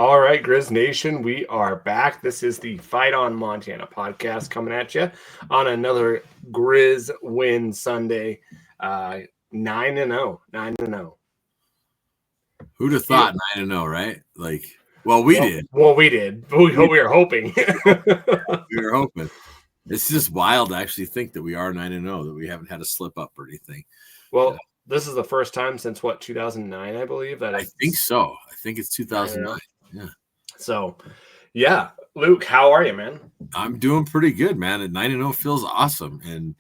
All right, Griz Nation, we are back. This is the Fight on Montana podcast coming at you on another Griz win Sunday. 9-0. Who'd have thought 9-0, right? Like, well, we did. Well, we did. We were hoping. We were hoping. It's just wild to actually think that we are 9-0, that we haven't had a slip up or anything. Well, this is the first time since 2009, I believe. I think so. I think it's 2009. Yeah. So, yeah. Luke, how are you, man? I'm doing pretty good, man. And 9-0 feels awesome. And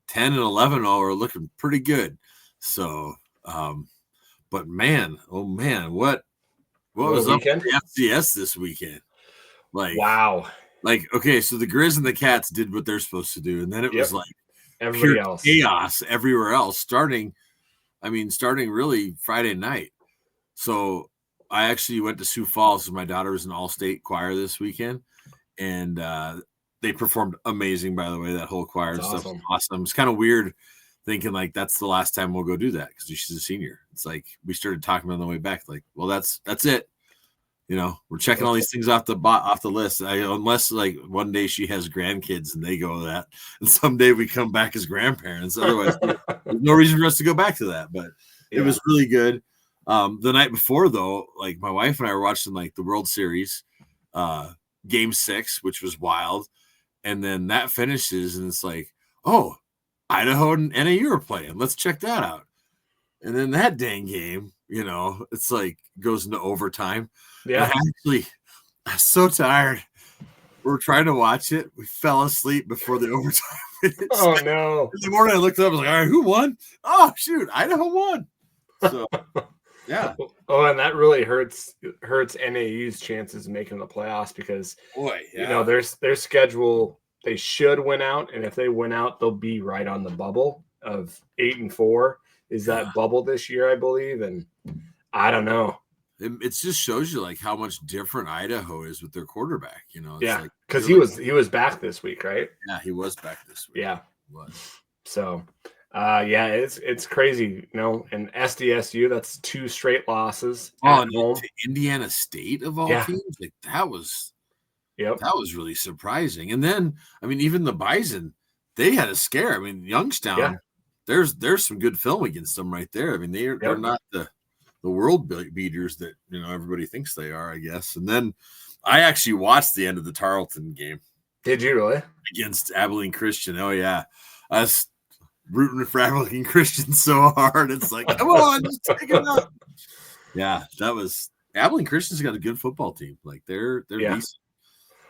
10 and 11-0 are looking pretty good. So, but man, oh man, what was up with the FCS this weekend? Like, wow. Like, okay, so the Griz and the Cats did what they're supposed to do, and then it was like everybody else chaos everywhere else, starting really Friday night. So I actually went to Sioux Falls. So my daughter was in all-state choir this weekend, and they performed amazing, by the way. That whole choir stuff was awesome. It's kind of weird thinking like that's the last time we'll go do that because she's a senior. It's like we started talking on the way back, like, well, that's it. You know, we're checking all these things off the list. Unless like one day she has grandkids and they go to that, and someday we come back as grandparents. Otherwise, there's no reason for us to go back to that. But it was really good. The night before, though, like my wife and I were watching like the World Series, Game 6, which was wild, and then that finishes, and it's like, oh, Idaho and NAU are playing. Let's check that out. And then that dang game, you know, it's like goes into overtime. Yeah, I'm so tired. We're trying to watch it. We fell asleep before the overtime finished. Oh no! In the morning, I looked up. I was like, "All right, who won? Oh shoot, Idaho won." So, yeah. Oh, and that really hurts NAU's chances of making the playoffs because you know their schedule. They should win out, and if they win out, they'll be right on the bubble of 8-4. Is that bubble this year, I believe, and I don't know. It just shows you like how much different Idaho is with their quarterback, you know. It's because he was back this week, right? Yeah, he was back this week. Yeah, he was. So, it's crazy, you know. And SDSU, that's 2 straight losses at home to Indiana State of all teams. Like that was really surprising. And then, I mean, even the Bison, they had a scare. I mean, Youngstown, there's some good film against them right there. I mean, they're not the world beaters that, you know, everybody thinks they are, I guess. And then I actually watched the end of the Tarleton game. Did you really? Against Abilene Christian. Oh, yeah. I was rooting for Abilene Christian so hard. It's like, come on, just take it up. Yeah, that was – Abilene Christian's got a good football team. Like, they're decent.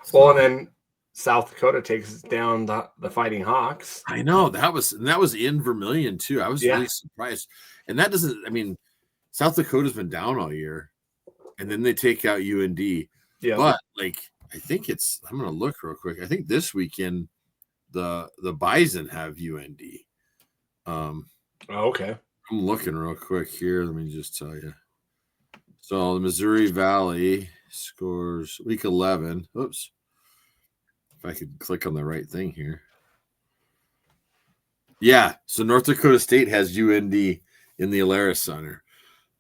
So, well, and then South Dakota takes down the Fighting Hawks. I know. That was in Vermilion, too. I was really surprised. And that doesn't – I mean – South Dakota's been down all year, and then they take out UND. Yeah, but like I think I'm gonna look real quick. I think this weekend the Bison have UND. Okay. I'm looking real quick here. Let me just tell you. So the Missouri Valley scores week 11. Oops. If I could click on the right thing here. Yeah. So North Dakota State has UND in the Alaris Center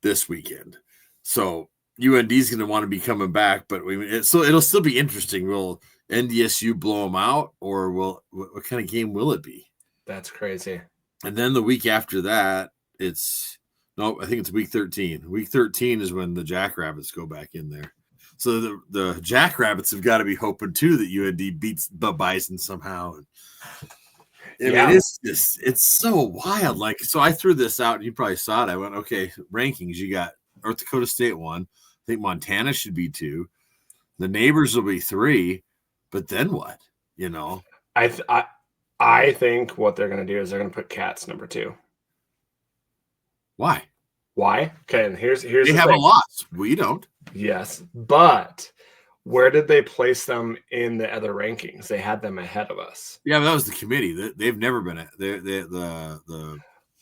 this weekend. So UND is going to want to be coming back, but so it'll still be interesting. Will NDSU blow them out, or what kind of game will it be? That's crazy. And then the week after that, I think it's week 13. Week 13 is when the Jackrabbits go back in there. So the Jackrabbits have got to be hoping too that UND beats the Bison somehow. I mean, it's so wild. Like, so I threw this out, and you probably saw it. I went, okay, rankings. You got North Dakota State 1. I think Montana should be 2. The neighbors will be 3. But then what? You know, I think what they're going to do is they're going to put Cats number 2. Why? Okay, and here's they have a loss. We don't. Yes, but where did they place them in the other rankings? They had them ahead of us. Yeah, but that was the committee. They've never been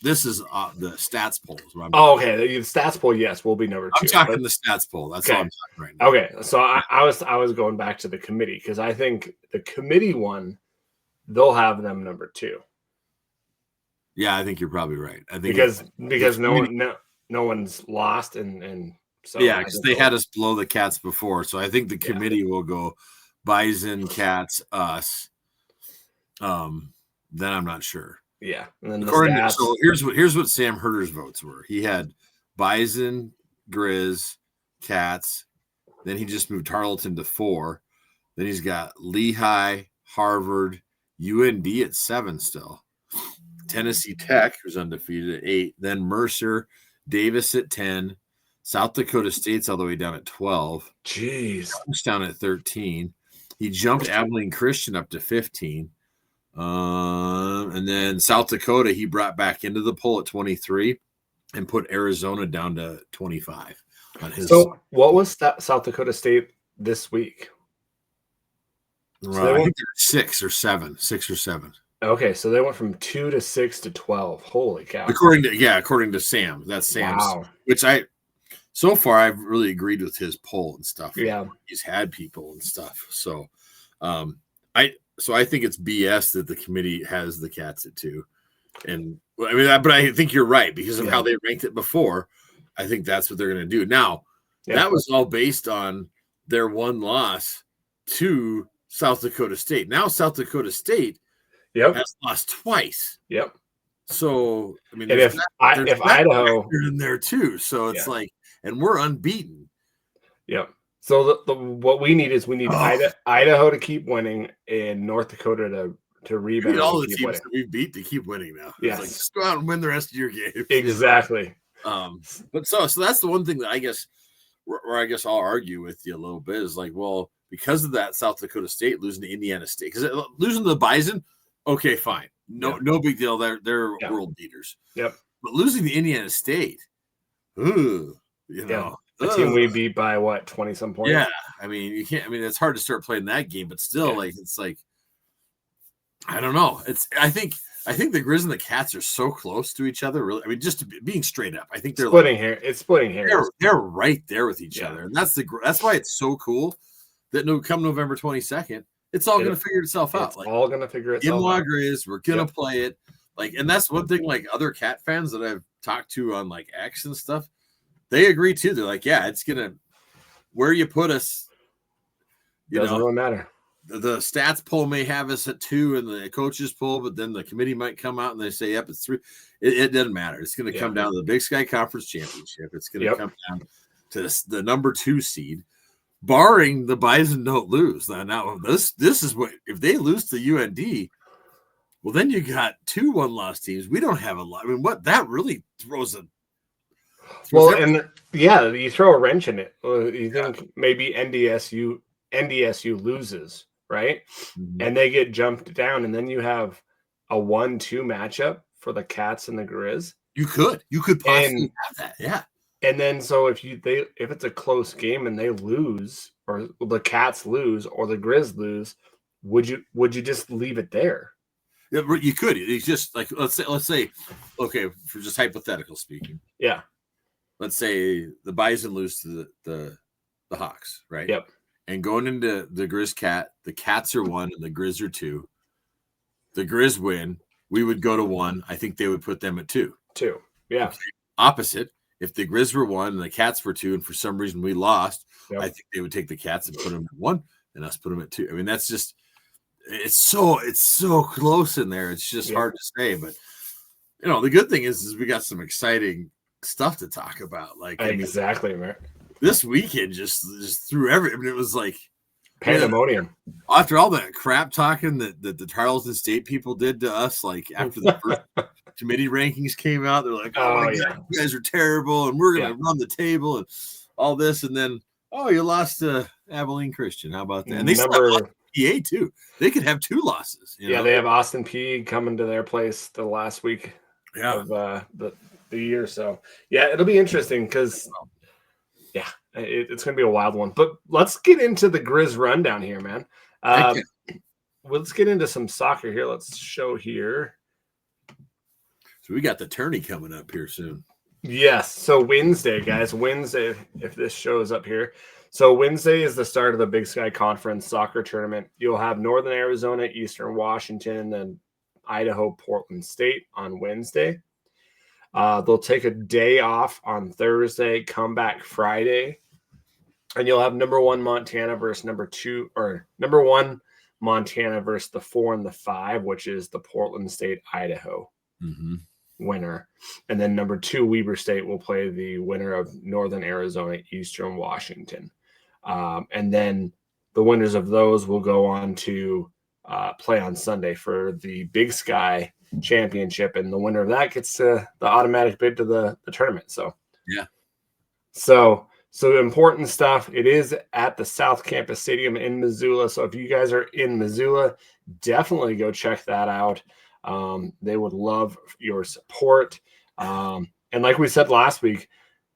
this is the stats poll. Okay. The stats poll, yes, will be number 2. I'm talking the stats poll. That's all I'm talking right now. Okay, so I was going back to the committee because I think the committee one, they'll have them number 2. Yeah, I think you're probably right. I think because no one's lost and So yeah, because they had us blow the Cats before. So I think the committee will go Bison, Cats, us. Then I'm not sure. Yeah. And then so here's what Sam Herder's votes were. He had Bison, Griz, Cats. Then he just moved Tarleton to 4. Then he's got Lehigh, Harvard, UND at 7 still. Tennessee Tech, who's undefeated, at 8. Then Mercer, Davis at 10. South Dakota State's all the way down at 12. Jeez. Down at 13. He jumped Abilene Christian up to 15. And then South Dakota, he brought back into the poll at 23 and put Arizona down to 25 on his. So what was that South Dakota State this week? So I think they're 6 or 7. Okay, so they went from 2 to 6 to 12. Holy cow! According to Sam, that's Sam's. Wow. Which so far I've really agreed with his poll and stuff. Yeah, he's had people and stuff. So, I think it's BS that the committee has the Cats at 2, and I mean, but I think you're right because of how they ranked it before. I think that's what they're going to do now. That was all based on their one loss to South Dakota State. Now South Dakota State has lost twice. Yep. So I mean, and if Idaho in there too, so it's like, and we're unbeaten. Yep. So what we need is Idaho to keep winning and North Dakota to rebound. We need all the teams that we beat to keep winning now. Yes. It's like, just go out and win the rest of your games. Exactly. But so that's the one thing that I guess where I guess I'll argue with you a little bit is like, well, because of that South Dakota State losing to Indiana State, because losing to the Bison, okay, fine. No big deal. They're world beaters. Yep. But losing to Indiana State, you know. A team we beat by what, 20-some points? Yeah. I mean, you can't. I mean, it's hard to start playing that game, but still, like, it's like, I don't know. I think the Griz and the Cats are so close to each other. Really, I mean, just being straight up, I think they're splitting hair. It's splitting hair. They're right there with each other, and that's why it's so cool that come November 22nd, it's all going to figure itself out. It's all going to figure itself out. In Griz, we're going to play it. Like, and that's one thing. Like other Cat fans that I've talked to on like X and stuff, they agree too. They're like, yeah, it's gonna where you put us. Doesn't really matter. The stats poll may have us at 2 and the coaches poll, but then the committee might come out and they say, yep, it's 3. It doesn't matter. It's going to come down to the Big Sky Conference Championship. It's going to come down to the number 2 seed, barring the Bison don't lose. Now this is what, if they lose to UND, well, then you got 2 one-loss teams. We don't have a lot. I mean, what that really throws a you throw a wrench in it. You think maybe NDSU loses, right? Mm-hmm. And they get jumped down, and then you have a 1-2 matchup for the Cats and the Griz. You could possibly have that, yeah. And then so if it's a close game and they lose, or the Cats lose, or the Griz lose, would you just leave it there? Yeah, you could. It's just like let's say, okay, for just hypothetical speaking, yeah. Let's say the Bison lose to the Hawks, right? Yep. And going into the Griz Cat, the Cats are 1 and the Griz are 2. The Griz win, we would go to 1. I think they would put them at 2. 2, yeah. Okay. Opposite, if the Griz were 1 and the Cats were 2, and for some reason we lost, I think they would take the Cats and put them at 1, and us put them at 2. I mean, that's just it's so close in there. It's just hard to say, but the good thing is we got some exciting stuff to talk about. Like exactly, man. This weekend just threw it was like pandemonium. After all that crap talking that the Tarleton State people did to us, like after the first committee rankings came out, they're like, "Oh my God, you guys are terrible, and we're gonna run the table and all this," and then you lost to Abilene Christian. How about that? And they still have PA too. They could have 2 losses. They have Austin P coming to their place the last week of the year. So it'll be interesting because it's going to be a wild one. But let's get into the Griz rundown here, man. Let's get into some soccer here. Let's show here. So we got the tourney coming up here soon. Yes. So Wednesday, guys. Wednesday, if this shows up here. So Wednesday is the start of the Big Sky Conference soccer tournament. You'll have Northern Arizona, Eastern Washington, and Idaho, Portland State on Wednesday. They'll take a day off on Thursday, come back Friday, and you'll have number 1 Montana versus number 1 Montana versus the 4 and the 5, which is the Portland State, Idaho winner. And then number 2, Weber State will play the winner of Northern Arizona, Eastern Washington. And then the winners of those will go on to play on Sunday for the Big Sky Championship. And the winner of that gets the automatic bid to the tournament. So, yeah. So important stuff. It is at the South Campus Stadium in Missoula. So if you guys are in Missoula, definitely go check that out. They would love your support. And like we said last week,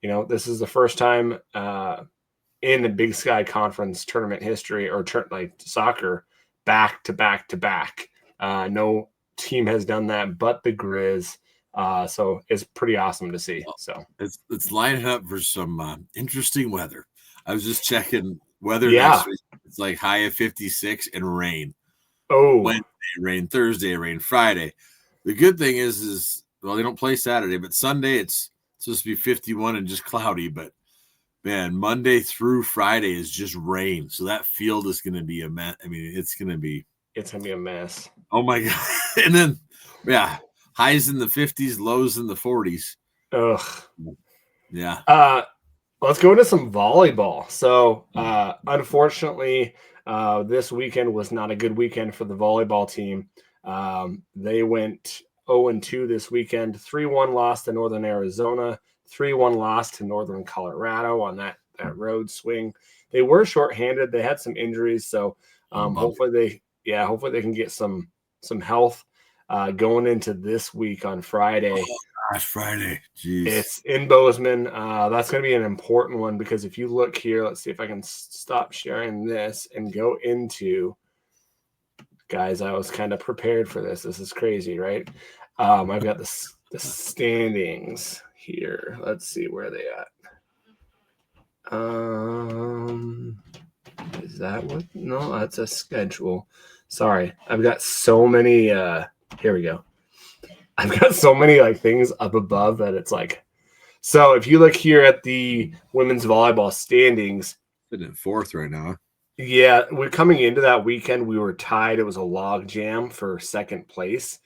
this is the first time in the Big Sky Conference tournament history or like soccer back to back to back. No team has done that but the Griz. So it's pretty awesome to see. So it's lining up for some interesting weather. I was just checking weather next week. It's like high of 56 and rain. Oh, Wednesday rain, Thursday rain, Friday. The good thing is they don't play Saturday, but Sunday it's supposed to be 51 and just cloudy. But man, Monday through Friday is just rain. So that field is going to be a mess. I mean, it's going to be a mess. Oh my God. And then, highs in the 50s, lows in the 40s. Ugh. Yeah. Let's go into some volleyball. So, unfortunately, this weekend was not a good weekend for the volleyball team. They went 0-2 this weekend, 3-1 loss to Northern Arizona, 3-1 loss to Northern Colorado on that road swing. They were shorthanded. They had some injuries. So, hopefully they can get some health going into this week on Friday. Oh, gosh, Friday. Jeez. It's in Bozeman. That's going to be an important one because if you look here, let's see if I can stop sharing this and go into – guys, I was kind of prepared for this. This is crazy, right? I've got the standings here. Let's see where they at. Is that what? No, that's a schedule. Sorry, I've got so many. Here we go. I've got so many things up above that it's like. So if you look here at the women's volleyball standings, sitting at 4th right now. Yeah, we're coming into that weekend. We were tied. It was a log jam for 2nd place,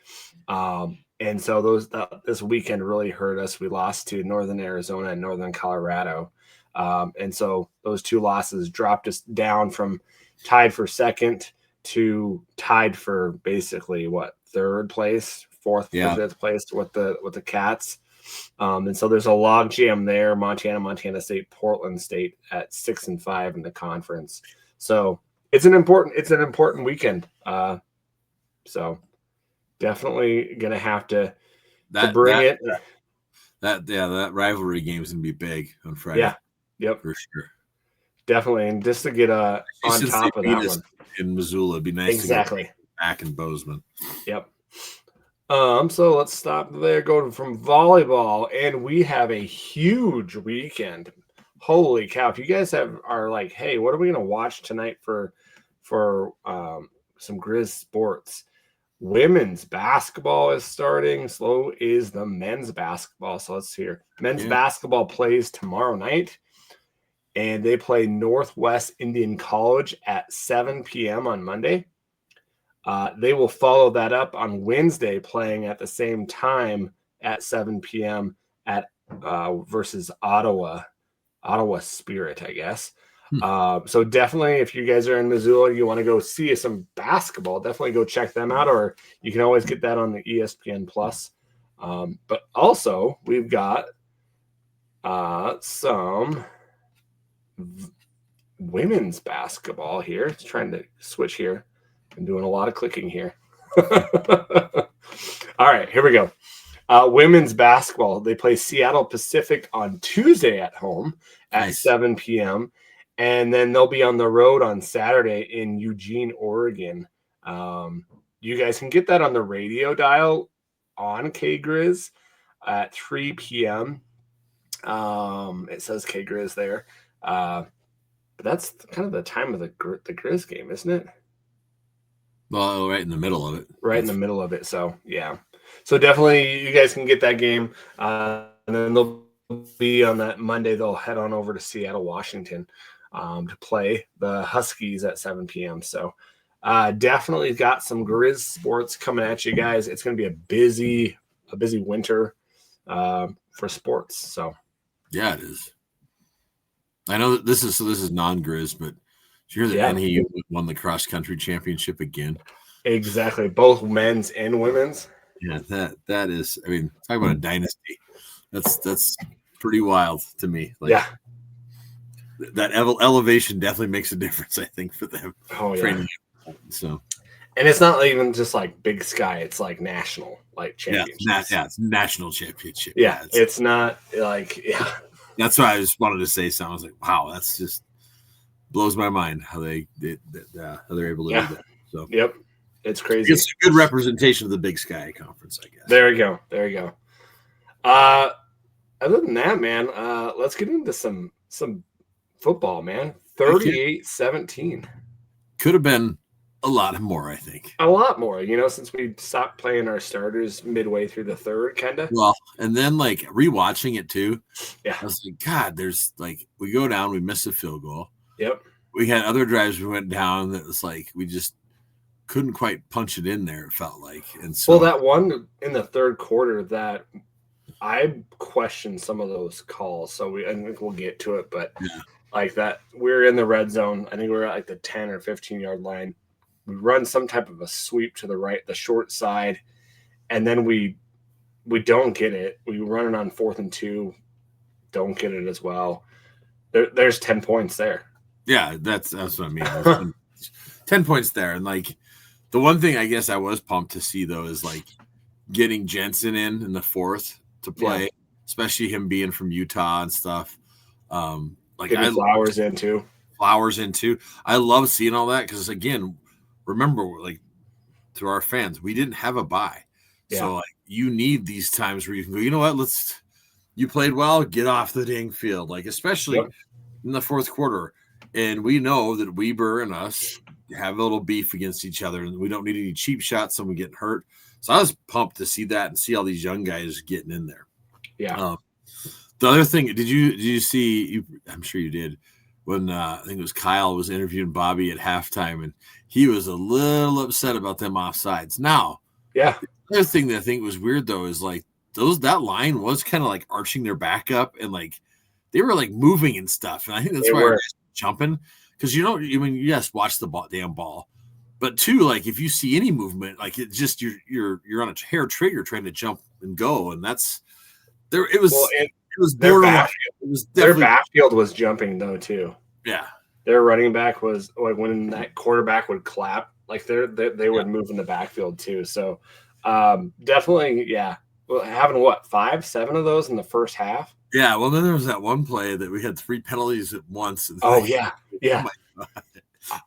and so this weekend really hurt us. We lost to Northern Arizona and Northern Colorado. And so those 2 losses dropped us down from tied for 2nd to tied for basically 3rd place, 4th, 5th place with the Cats. And so there's a log jam there. Montana State, Portland State at 6 and 5 in the conference. So it's an important weekend. So definitely gonna have to bring it. That rivalry game is gonna be big on Friday. Yeah. Yep. For sure. Definitely. And just to get on top of that one. In Missoula, it'd be nice to get back in Bozeman. Yep. So let's stop there, go from volleyball, and we have a huge weekend. Holy cow. If you guys are like, hey, what are we going to watch tonight for some Griz sports? Women's basketball is starting. So is the men's basketball. So let's hear. Men's basketball plays tomorrow night, and they play Northwest Indian College at 7 p.m. on Monday. They will follow that up on Wednesday, playing at the same time at 7 p.m. at versus Ottawa Spirit, I guess. So definitely, if you guys are in Missoula, you want to go see some basketball, definitely go check them out, or you can always get that on the ESPN Plus. But also, we've got some women's basketball here. Just trying to switch here. I'm doing a lot of clicking here. All right, here we go. Women's basketball. They play Seattle Pacific on Tuesday at home at 7 p.m. And then they'll be on the road on Saturday in Eugene, Oregon. You guys can get that on the radio dial on K-Griz at 3 p.m. It says K-Griz there. But that's kind of the time of the Griz game, isn't it? Well, right in the middle of it. Right in the middle of it. So, yeah. So definitely you guys can get that game. And then they'll be on that Monday. They'll head on over to Seattle, Washington to play the Huskies at 7 p.m. So definitely got some Griz sports coming at you guys. It's going to be a busy winter for sports. So yeah, it is. I know that this is non-Griz, but did you hear that NAU won the cross country championship again? Exactly, both men's and women's. Yeah, that is. I mean, talk about a dynasty. That's pretty wild to me. Like, yeah, that elevation definitely makes a difference, I think, for them. Oh yeah. So, and it's not even just like Big Sky; it's like national, like championship. Yeah, it's national championship. Yeah, it's not like That's why I just wanted to say something. I was like, wow, that's just blows my mind how they're able to do that. So, yep, it's crazy. It's a good representation of the Big Sky Conference, I guess. There you go. Other than that, man, let's get into some football, man. 38-17. Could have been a lot more, I think. A lot more, since we stopped playing our starters midway through the third, kind of. Well, and then like rewatching it too. Yeah. I was like, God, there's like we go down, we miss a field goal. Yep. We had other drives we went down that was like we just couldn't quite punch it in there, it felt like. And so that one in the third quarter that I questioned some of those calls. So I think we'll get to it, but like that, we're in the red zone. I think we're at like the 10 or 15-yard line. We run some type of a sweep to the right, the short side, and then we don't get it. We run it on 4th and 2, don't get it as well. There's 10 points there. Yeah, that's what I mean. 10 points there. And like the one thing I guess I was pumped to see though is like getting Jensen in the 4th to play, especially him being from Utah and stuff. Like getting Flowers in too. I love seeing all that because again, remember, like to our fans, we didn't have a bye. Yeah. So like you need these times where you can go, you know what, you played well, get off the dang field. Like especially in the fourth quarter. And we know that Weber and us have a little beef against each other and we don't need any cheap shots, someone getting hurt. So I was pumped to see that and see all these young guys getting in there. Yeah. The other thing, did you see, I'm sure you did, when I think it was Kyle was interviewing Bobby at halftime, and he was a little upset about them offsides. Now, the other thing that I think was weird though is like that line was kind of like arching their back up, and like they were like moving and stuff, and I think that's why they're jumping because yes, watch the damn ball, but two, like if you see any movement, like it just you're on a hair trigger trying to jump and go, and that's there. It was. Well, it was borderline. Their backfield was jumping though too. Yeah, their running back was like when that quarterback would clap, like they would move in the backfield too. So definitely, Well, having 5, 7 of those in the first half. Yeah, well, then there was that one play that we had 3 penalties at once. Oh yeah. Oh my God.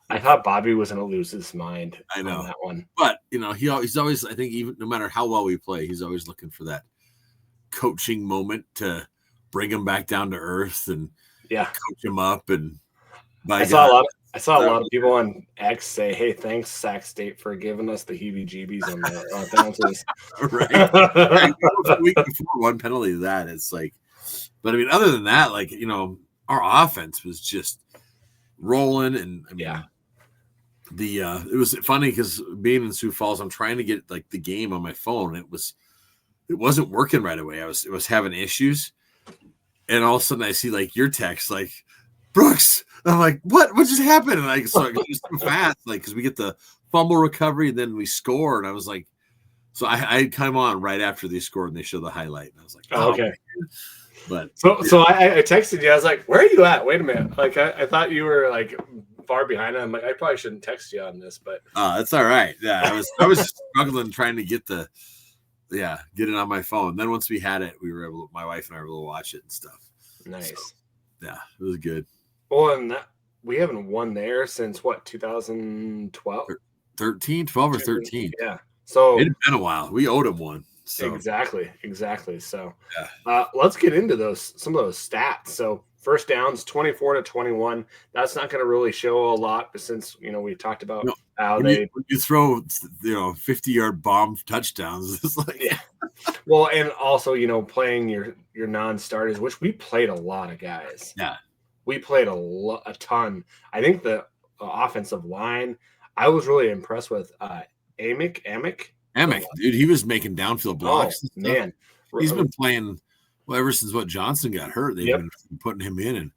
I thought Bobby was going to lose his mind. I know on that one, but he's always, I think, even no matter how well we play, he's always looking for that coaching moment to bring him back down to earth and coach him up. And I saw a lot of people on X say, "Hey, thanks Sac State for giving us the heebie-jeebies on the penalties." Right. A week before one penalty of that, it's like, but I mean, other than that, like our offense was just rolling, and I mean, it was funny because being in Sioux Falls, I'm trying to get like the game on my phone. It wasn't working right away. It was having issues. And all of a sudden I see like your text, like Brooks. I'm like, what just happened? And I so it was so fast, like, because we get the fumble recovery and then we score. And I was like, so I come on right after they scored and they show the highlight. And I was like, oh, okay. But so I texted you. I was like, where are you at? Wait a minute. Like I thought you were like far behind. I'm like, I probably shouldn't text you on this, but it's all right. Yeah, I was struggling trying to get get it on my phone. Then once we had it, my wife and I were able to watch it and stuff. Nice. So, it was good. Well, and we haven't won there since 2012? 12 or 13. Yeah. So it had been a while. We owed him one. So. Exactly. So let's get into some of those stats. So First downs, 24-21. That's not going to really show a lot, but since we talked about how when you throw 50-yard bomb touchdowns, it's like Well, and also playing your non-starters, which we played a lot of guys. Yeah, we played a ton. I think the offensive line, I was really impressed with Amick, dude, he was making downfield blocks. Man, he's been playing ever since Johnson got hurt. They've been putting him in, and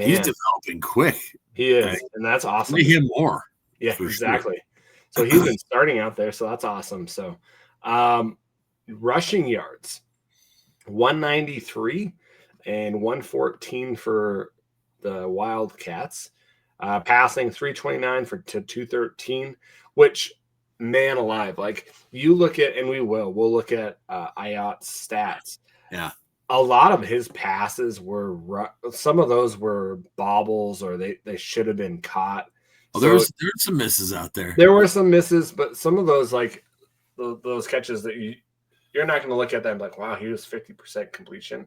he's developing quick. He is, and that's awesome. Play him more. Yeah, exactly. Sure. So he's been starting out there, so that's awesome. So, rushing yards, 193 and 114 for the Wildcats. Passing 329 to 213, which, man alive, like you look at, and we'll look at Ayat's stats. Yeah. A lot of his passes were, some of those were bobbles, or they should have been caught. Well, there's some misses out there. There were some misses, but some of those, like those catches that you're not going to look at them like, wow, he was 50% completion.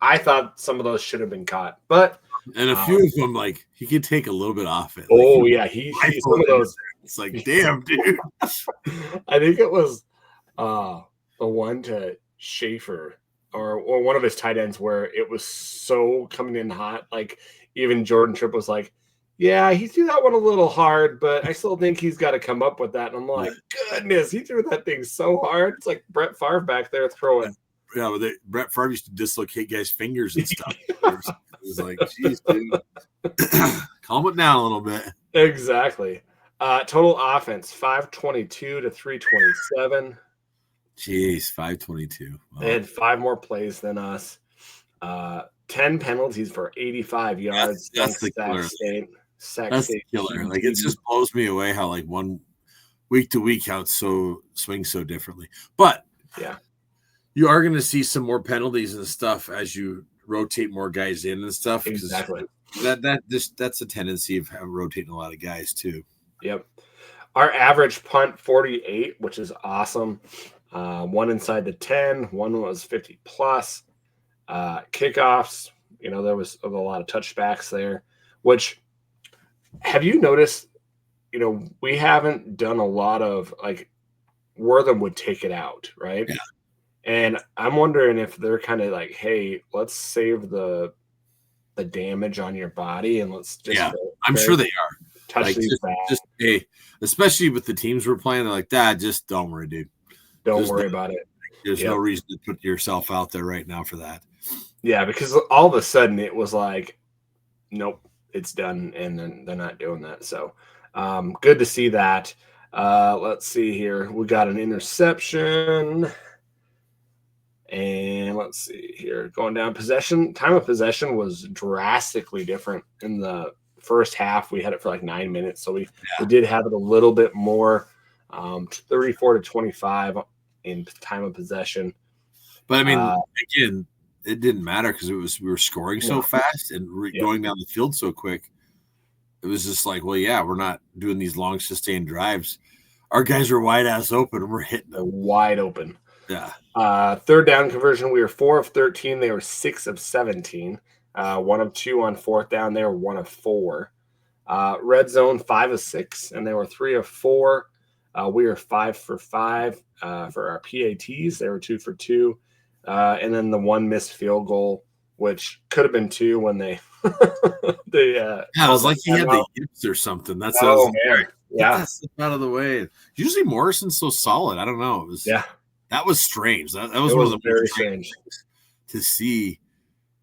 I thought some of those should have been caught, but a few of them, like he could take a little bit off it. Oh he's some of those. It's like, damn, dude. I think it was the one to Schaefer or one of his tight ends where it was so coming in hot. Like even Jordan Tripp was like, yeah, he threw that one a little hard, but I still think he's got to come up with that. And I'm like, goodness, he threw that thing so hard. It's like Brett Favre back there throwing. Yeah, Brett Favre used to dislocate guys' fingers and stuff. It was like, geez, dude. Calm it down a little bit. Exactly. Total offense, 522 to 327. Jeez, 522. Wow. They had 5 more plays than us. 10 penalties for 85 yards. That's the killer. That's the killer. Like, it just blows me away how, like, one week to week, how it swings so differently. But yeah, you are going to see some more penalties and stuff as you rotate more guys in and stuff. Exactly. That's a tendency of rotating a lot of guys too. Yep. Our average punt 48, which is awesome. One inside the 10, one was 50 plus. Kickoffs, there was a lot of touchbacks there, which have you noticed, we haven't done a lot of like Wortham would take it out, right? Yeah. And I'm wondering if they're kind of like, hey, let's save the damage on your body and let's just I'm sure they are. Touch like, these hey, especially with the teams we're playing, they're like, that. Just don't worry, dude. Don't worry about it. There's no reason to put yourself out there right now for that. Yeah, because all of a sudden it was like, nope, it's done, and then they're not doing that. So good to see that. Let's see here. We got an interception. And let's see here. Going down possession. Time of possession was drastically different in the first half. We had it for like 9 minutes. So we did have it a little bit more, 34-25 in time of possession. But I mean, again, it didn't matter because we were scoring so fast and going down the field so quick. It was just like, well, yeah, we're not doing these long sustained drives. Our guys are wide ass open and we're hitting them wide open. Yeah. Third down conversion, we were 4 of 13. They were 6 of 17. 1 of 2 on fourth down. They were 1 of 4. Red zone, 5 of 6, and they were 3 of 4. We were 5 for 5 for our PATs. They were 2 for 2. And then the 1 missed field goal, which could have been 2 when they it was like he had the yips or something. That's that's out of the way. Usually Morrison's so solid. I don't know. It was that was strange. That was one of the very strange things to see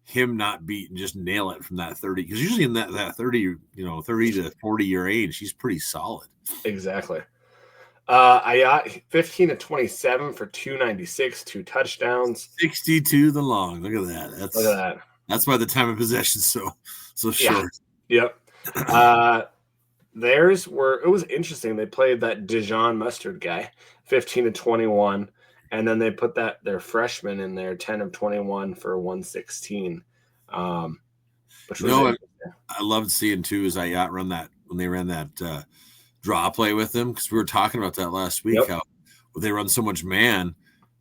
him not beat and just nail it from that 30. Because usually in that 30, 30 to 40 year age, he's pretty solid. Exactly. I got 15 to 27 for 296, 2 touchdowns. 62 the long. Look at that. Look at that. That's why the time of possession so short. Yep. It was interesting. They played that Dijon Mustard guy, 15 to 21. And then they put their freshman in there, 10 of 21 for 116. Which was I loved seeing too is Ayat run that when they ran that draw play with him, because we were talking about that last week, how they run so much man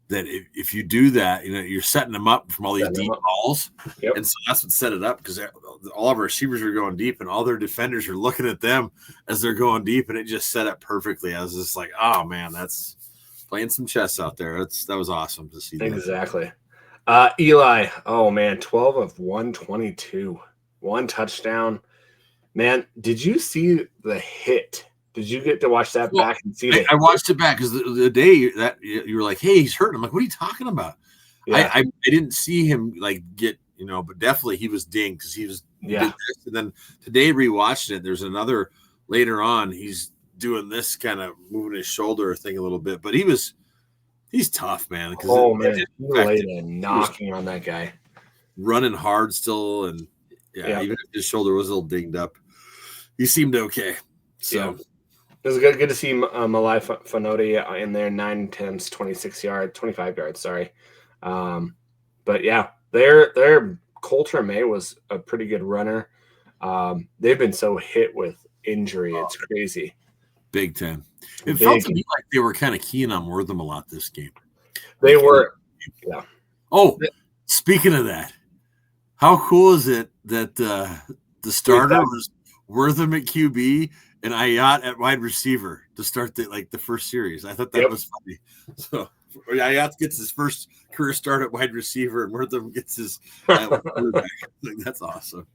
that if you do that, you're setting them up from all these deep balls. Yep. And so that's what set it up, because all of our receivers are going deep and all their defenders are looking at them as they're going deep, and it just set up perfectly. I was just like, oh man, that's playing some chess out there. That was awesome to see. Exactly. Eli, oh man, 12 of 122, 1 touchdown. Man, did you see the hit? Did you get to watch that back and see it? I watched it back because the day that you were like, hey, he's hurt. I'm like, what are you talking about? Yeah. I didn't see him like get, but definitely he was dinged because he was. Yeah. And then today rewatching it, there's another later on. He's doing this kind of moving his shoulder thing a little bit, but he's tough, man. Oh man, he laid a knocking on that guy. Running hard still, and even if his shoulder was a little dinged up, he seemed okay. So it was good to see Malai Fanoti in there, 9 attempts, 25 yards. Sorry, but yeah, their Coulter May was a pretty good runner. They've been so hit with injury, it's crazy. Big time. It felt to me like they were kind of keen on Wortham a lot this game. They were, yeah. Oh, speaking of that, how cool is it that the starter was Wortham at QB and Ayat at wide receiver to start the first series? I thought that was funny. So Ayat gets his first career start at wide receiver, and Wortham gets his quarterback. That's awesome.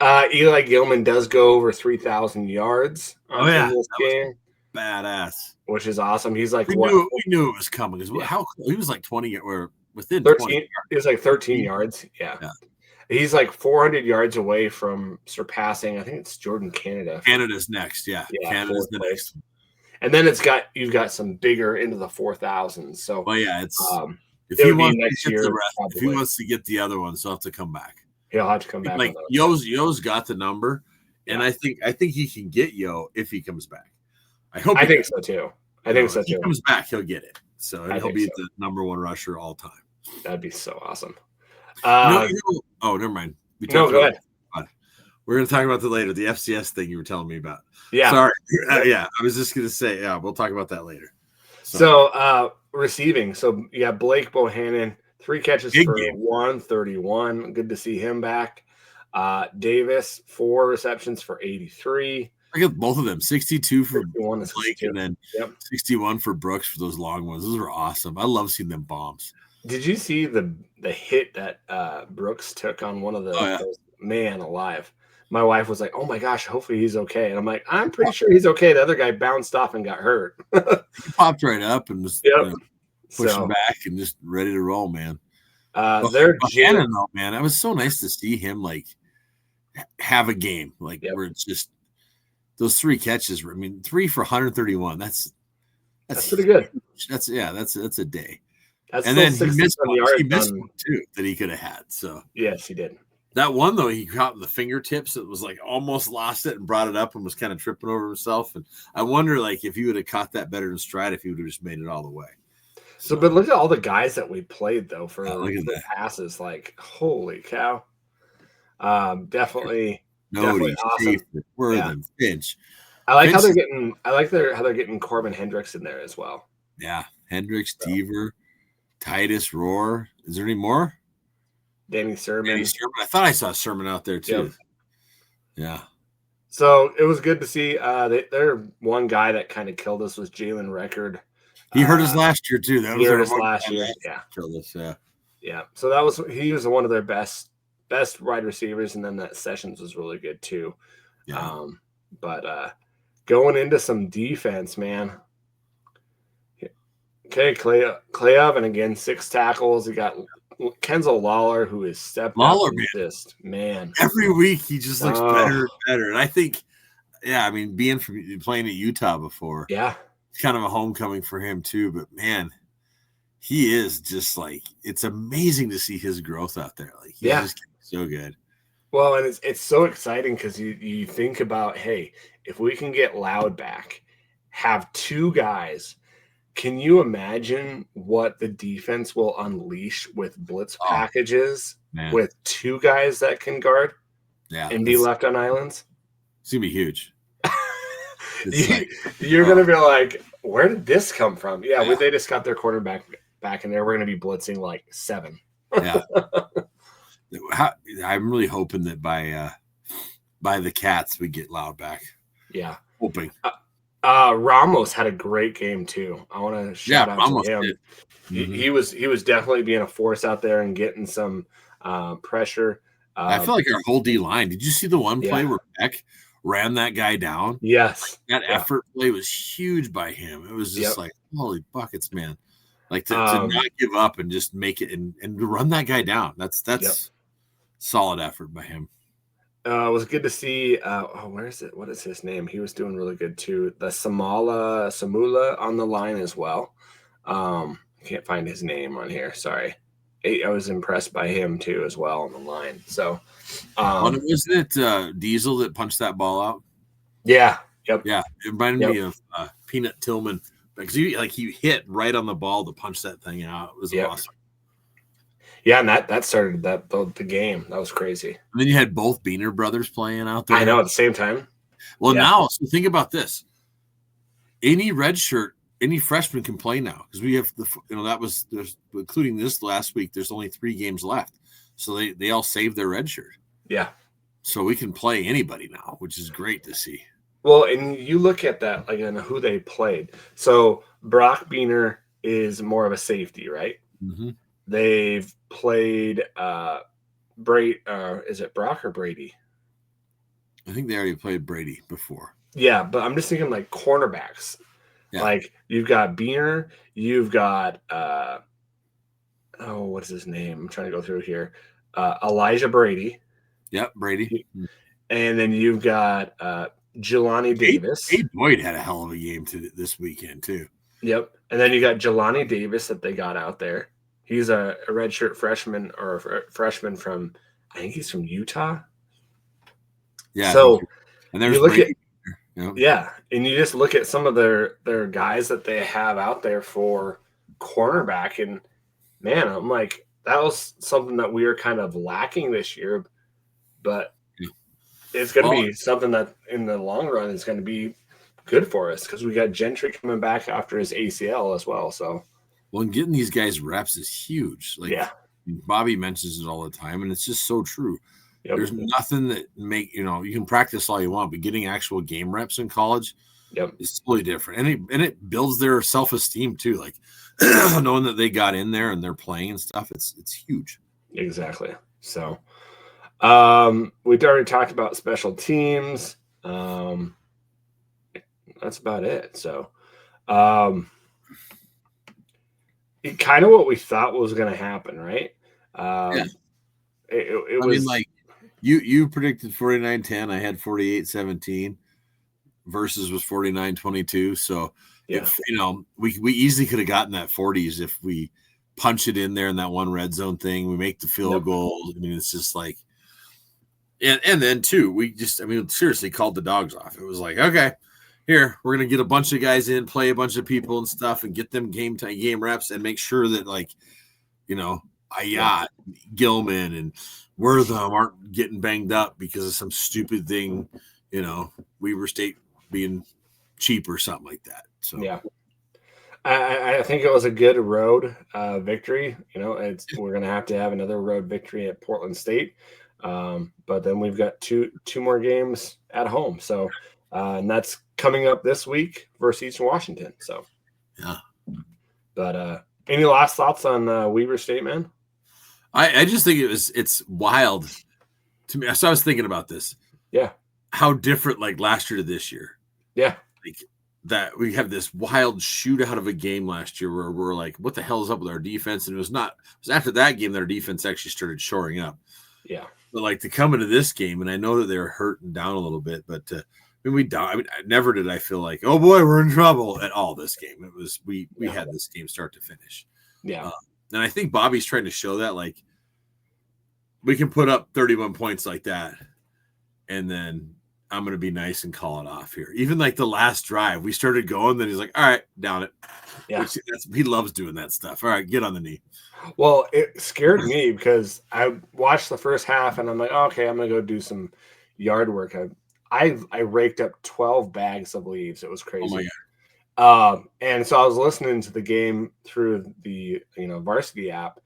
Eli Gilman does go over 3,000 yards in this game. Badass. Which is awesome. He's like, we knew it was coming. How he was like 20 or within 13. 20 He was like 13 yards. Yeah. He's like 400 yards away from surpassing. I think it's Jordan Canada. Canada's next. Yeah. Canada's the next. And then you've got some bigger into the 4,000. So it's if he wants to get the other ones, he'll have to come back. He'll have to come back. Like Yo's got the number, and I think he can get Yo if he comes back. I think so too. If he comes back, he'll get it. So he'll be the number 1 rusher all time. That'd be so awesome. Never mind. Go ahead. We're going to talk about that later. The FCS thing you were telling me about. Yeah. Sorry. I was just going to say, we'll talk about that later. So receiving. So you got Blake Bohannon, 3 catches for 131. Good to see him back. Davis, 4 receptions for 83. I got both of them, 62 for Blake and then 61 for Brooks for those long ones. Those were awesome. I love seeing them bombs. Did you see the hit that Brooks took on one of those? Man alive. My wife was like, oh my gosh, hopefully he's okay. And I'm like, I'm pretty sure he's okay. The other guy bounced off and got hurt. He popped right up and was pushing back and just ready to roll, man. Shannon, though, man, it was so nice to see him have a game where it's just those 3 catches. 3 for 131. That's pretty good. That's a day. And then he missed one too that he could have had. So yes, he did. That one though, he caught the fingertips. It was like almost lost it and brought it up and was kind of tripping over himself. And I wonder, if he would have caught that better in stride, if he would have just made it all the way. So, but look at all the guys that we played though for the passes. Holy cow! Definitely awesome. Wortham, Finch. I like how they're getting. I like how they're getting Corbin Hendricks in there as well. Yeah, Hendricks, Deaver, Titus, Rohr. Is there any more? Danny Sermon. I thought I saw Sermon out there too. Yeah. So it was good to see. Their one guy that kind of killed us was Jalen Record. He hurt us last year too. He hurt us last year. Yeah. Killed us. Yeah. Yeah. So he was one of their best wide receivers, and then that Sessions was really good too. Yeah. But going into some defense, man. Okay, Clay Oven again, 6 tackles. He got Kenzel Lawler, who is stepped up. Man. Every week he just looks better and better. And I think, being from playing at Utah before, it's kind of a homecoming for him too. But man, he is just it's amazing to see his growth out there. He's just so good. Well, and it's so exciting because you think about, hey, if we can get Loud back, have 2 guys. Can you imagine what the defense will unleash with blitz packages with 2 guys that can guard and be left on islands? It's going to be huge. You're going to be like, where did this come from? Yeah. They just got their quarterback back in there. We're going to be blitzing like 7. Yeah. I'm really hoping that by the Cats we get Loud back. Yeah. Hoping. Ramos had a great game too. I want to shout out Ramos to him. He was definitely being a force out there and getting some pressure. I feel like our whole D line. Did you see the one play where Beck ran that guy down? Yes. Like, that effort play was huge by him. It was just like, holy buckets, man. Like to not give up and just make it and to run that guy down. That's solid effort by him. It was good to see. Where is it? What is his name? He was doing really good too. The Samula on the line as well. I can't find his name on here. Sorry. I was impressed by him too as well on the line. So, wasn't it Diesel that punched that ball out? Yeah. Yep. Yeah. It reminded me of Peanut Tillman because he hit right on the ball to punch that thing out. It was awesome. Yeah, and that started the game. That was crazy. And then you had both Beaner brothers playing out there. I know, at the same time. Well, now, so think about this. Any red shirt, any freshman can play now because we have there's including this last week. There's only 3 games left, so they all saved their red shirt. Yeah, so we can play anybody now, which is great to see. Well, and you look at that like on who they played. So Brock Beaner is more of a safety, right? Mm-hmm. They've played is it Brock or Brady? I think they already played Brady before. Yeah, but I'm just thinking like cornerbacks. Yeah. Like you've got Beaner, you've got what's his name? I'm trying to go through here. Elijah Brady. Yep, Brady. And then you've got Jelani Davis. Abe Boyd had a hell of a game this weekend too. Yep. And then you got Jelani Davis that they got out there. He's a redshirt freshman or a freshman from, I think he's from Utah. Yeah. So and there's you look Brady. And you just look at some of their guys that they have out there for cornerback, and man, I'm like, that was something that we were kind of lacking this year, but it's going to be something that in the long run is going to be good for us because we got Gentry coming back after his ACL as well. So, and getting these guys reps is huge. Like, Bobby mentions it all the time, and it's just so true. Yep. There's nothing that you can practice all you want, but getting actual game reps in college is totally different. And it builds their self-esteem too. Like knowing that they got in there and they're playing and stuff, it's huge. Exactly. So we've already talked about special teams. That's about it. So kind of what we thought was going to happen, right? It was like you predicted 49-10. I had 48-17. Versus was 49-22. So if we easily could have gotten that 40s if we punch it in there in that one red zone thing. We make the field goal. I mean, it's just like, and then too, we seriously called the dogs off. It was like, okay, here we're gonna get a bunch of guys in, play a bunch of people and stuff, and get them game reps, and make sure that Ayat, Gilman, and Wortham aren't getting banged up because of some stupid thing, Weber State being cheap or something like that. So I think it was a good road victory. We're going to have another road victory at Portland State, but then we've got two more games at home. So and that's coming up this week versus Eastern Washington. So but any last thoughts on Weber State, man? I just think it's wild to me. So I was thinking about this. Yeah. How different like last year to this year. Yeah. Like that we have this wild shootout of a game last year where we're like, what the hell is up with our defense? And it was after that game that our defense actually started shoring up. Yeah. But like to come into this game, and I know that they were hurting down a little bit, but never did I feel like, oh boy, we're in trouble at all this game. It was we had this game start to finish. Yeah. And I think Bobby's trying to show that like we can put up 31 points like that, and then I'm going to be nice and call it off here. Even like the last drive, we started going, then he's like, all right, down it. Yeah. He loves doing that stuff. All right, get on the knee. Well, it scared me because I watched the first half and I'm like, oh, okay, I'm going to go do some yard work. I raked up 12 bags of leaves. It was crazy. Oh my God. And so I was listening to the game through the varsity app,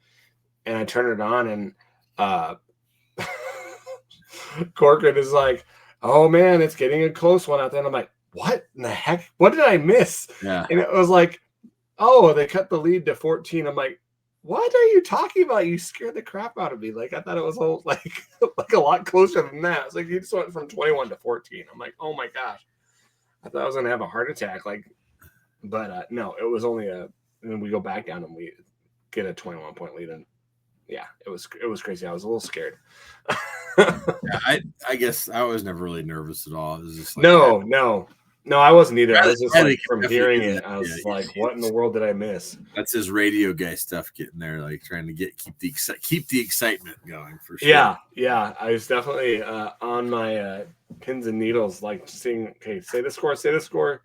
and I turned it on, and Corcoran is like, "Oh man, it's getting a close one out there." And I'm like, "What in the heck? What did I miss?" Yeah. And it was like, "Oh, they cut the lead to 14." I'm like, "What are you talking about? You scared the crap out of me." Like I thought it was like a lot closer than that. It's like you just went from 21 to 14. I'm like, "Oh my gosh." I thought I was gonna have a heart attack. But no, it was only and then we go back down and we get a 21-point lead, and yeah, it was crazy. I was a little scared. Yeah, I guess I was never really nervous at all. It was just like no, I wasn't either. I was just like, from hearing it, I was like, what in the world did I miss? That's his radio guy stuff getting there, like trying to keep the excitement going for sure. Yeah. I was definitely on my pins and needles, like seeing, okay, say the score.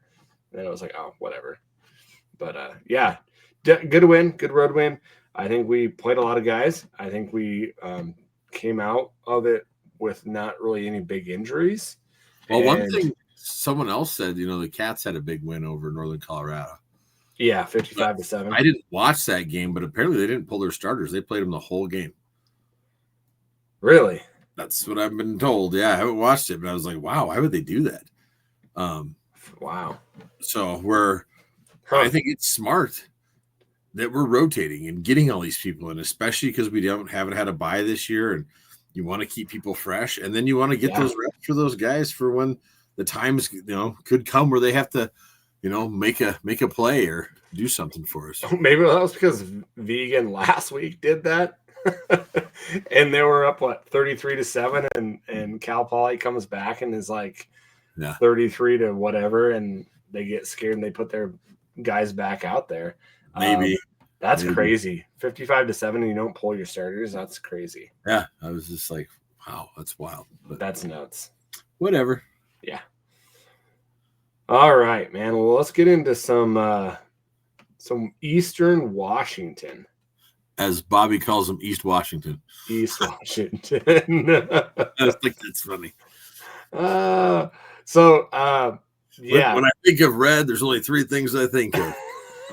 And then I was like, oh, whatever. But yeah, good win, good road win. I think we played a lot of guys. I think we came out of it with not really any big injuries. Well, one thing someone else said, the Cats had a big win over Northern Colorado. Yeah, 55-7. I didn't watch that game, but apparently they didn't pull their starters. They played them the whole game. Really? That's what I've been told. Yeah, I haven't watched it, but I was like, wow, why would they do that? Wow. So I think it's smart that we're rotating and getting all these people in, especially because we haven't had a bye this year, and you want to keep people fresh, and then you want to get those reps for those guys for when the times could come where they have to make a play or do something for us. Maybe that was because Vegan last week did that. And they were up 33-7, and Cal Poly comes back and is like 33 to whatever, and they get scared and they put their guys back out there. Maybe that's crazy. 55-7, and you don't pull your starters. That's crazy. Yeah, I was just like, wow, that's wild. But that's nuts. Whatever. Yeah. All right, man. Well, let's get into some Eastern Washington. As Bobby calls them, East Washington. East Washington. I think that's funny. Yeah. When I think of red, there's only three things I think of.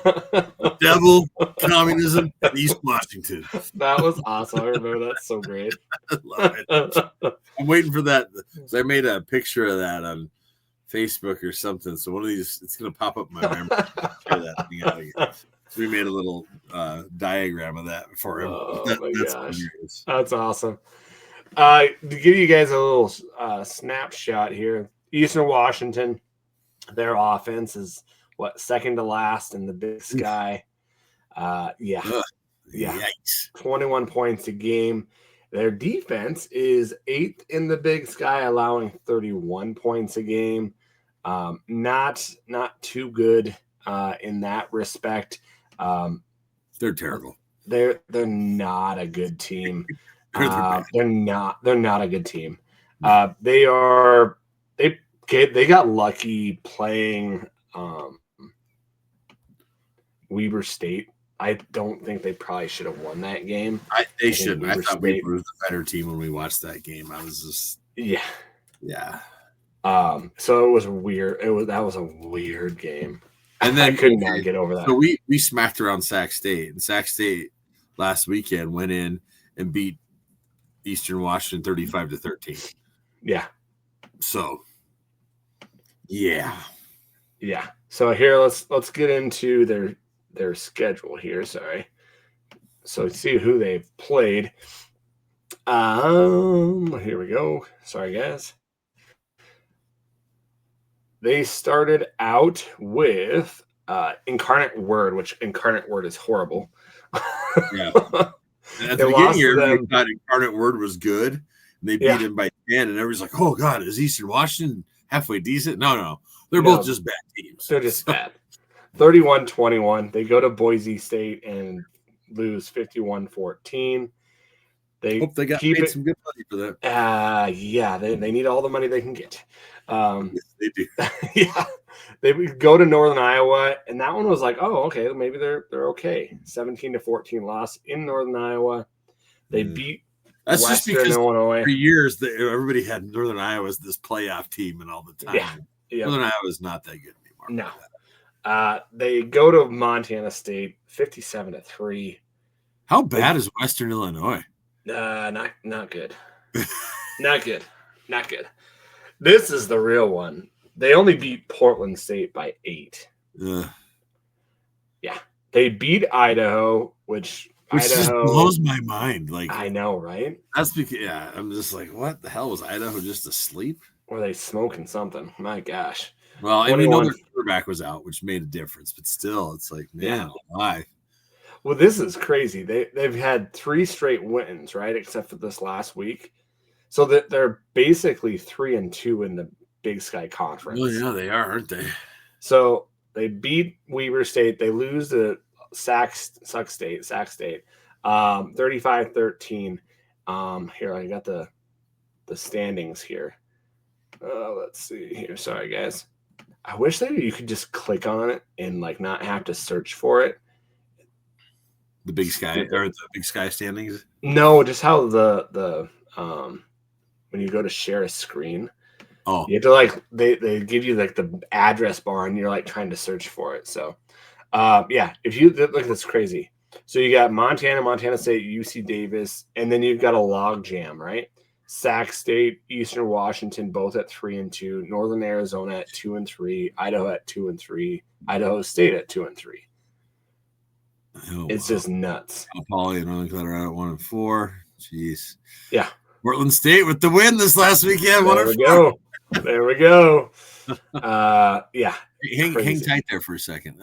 The devil, communism, and East Washington. That was awesome. I remember that so great. I love it. I'm waiting for that. So I made a picture of that on Facebook or something. So one of these, it's going to pop up in my memory. Share that thing out again. So we made a little diagram of that for him. Oh my gosh. Hilarious. That's awesome. To give you guys a little snapshot here, Eastern Washington, their offense is second to last in the Big Sky. Yikes. 21 points a game. Their defense is 8th in the Big Sky, allowing 31 points a game. Not too good in that respect. They're terrible. They're not a good team. They're not a good team. They got lucky playing Weber State. I don't think they probably should have won that game. They shouldn't. I thought Weber was the better team when we watched that game. I was just yeah. So it was weird. That was a weird game. And then I could not get over that. So we smacked around Sac State, and Sac State last weekend went in and beat Eastern Washington 35-13. Yeah. So yeah. So here let's get into their schedule here. Sorry. So see who they've played. Here we go. Sorry, guys. They started out with Incarnate Word, which Incarnate Word is horrible. Yeah. At the beginning here, we thought Incarnate Word was good. And they beat him by 10, and everybody's like, oh, God, is Eastern Washington halfway decent? No. They're both just bad teams. They're just bad. 31-21. They go to Boise State and lose 51-14. They hope they got paid some good money for that. Yeah, they need all the money they can get. Yes, they do. Yeah, they go to Northern Iowa, and that one was like, oh, okay, maybe they're okay. 17-14 loss in Northern Iowa. They beat That's Western just because Illinois. For years everybody had Northern Iowa as this playoff team and all the time. Yeah. Northern Iowa is not that good anymore. No. They go to Montana State 57-3. How bad is Western Illinois? Not good. Not good. Not good. This is the real one. They only beat Portland State by 8. Yeah. They beat Idaho, which Idaho just blows my mind. Like, I know, right? That's because I'm just like, what the hell, was Idaho just asleep? Or they smoking something? My gosh. Well, and we know their quarterback was out, which made a difference, but still, it's like, man, why? Well, this is crazy. They've had 3 straight wins, right? Except for this last week. So that they're basically 3-2 in the Big Sky Conference. Well, yeah, they are, aren't they? So they beat Weber State. They lose to Sac State, 35-13. Here, I got the standings here. Let's see here. Sorry, guys. I wish that you could just click on it and like not have to search for it. The Big Sky or the Big Sky standings? No, just how the when you go to share a screen. Oh, you have to like they give you like the address bar and you're like trying to search for it. So if you look at this, crazy. So you got Montana State, UC Davis, and then you've got a log jam, right? Sac State, Eastern Washington, both at 3-2, Northern Arizona at 2-3, Idaho at 2-3, Idaho State at 2-3. It's just nuts. Poly and Northern Colorado at 1-4. Jeez. Yeah. Portland State with the win this last weekend. There we go. There we go. Hang tight there for a second.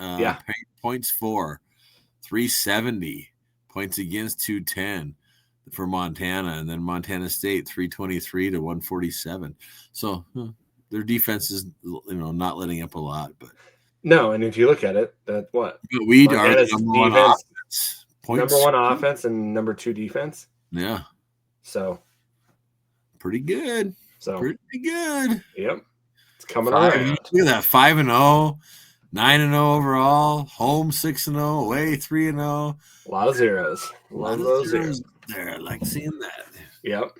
Points for 370. Points against 210 for Montana, and then Montana State 323 to 147. So their defense is not letting up a lot, but no. And if you look at it, that what we are number one offense. Number one offense and number 2 defense. Yeah. So pretty good. Pretty good. Yep. It's coming around. Look at that. 5-0, 9-0 overall, home 6-0, away 3-0. A lot of zeros. A lot of those zeros. There, I like seeing that. Yep.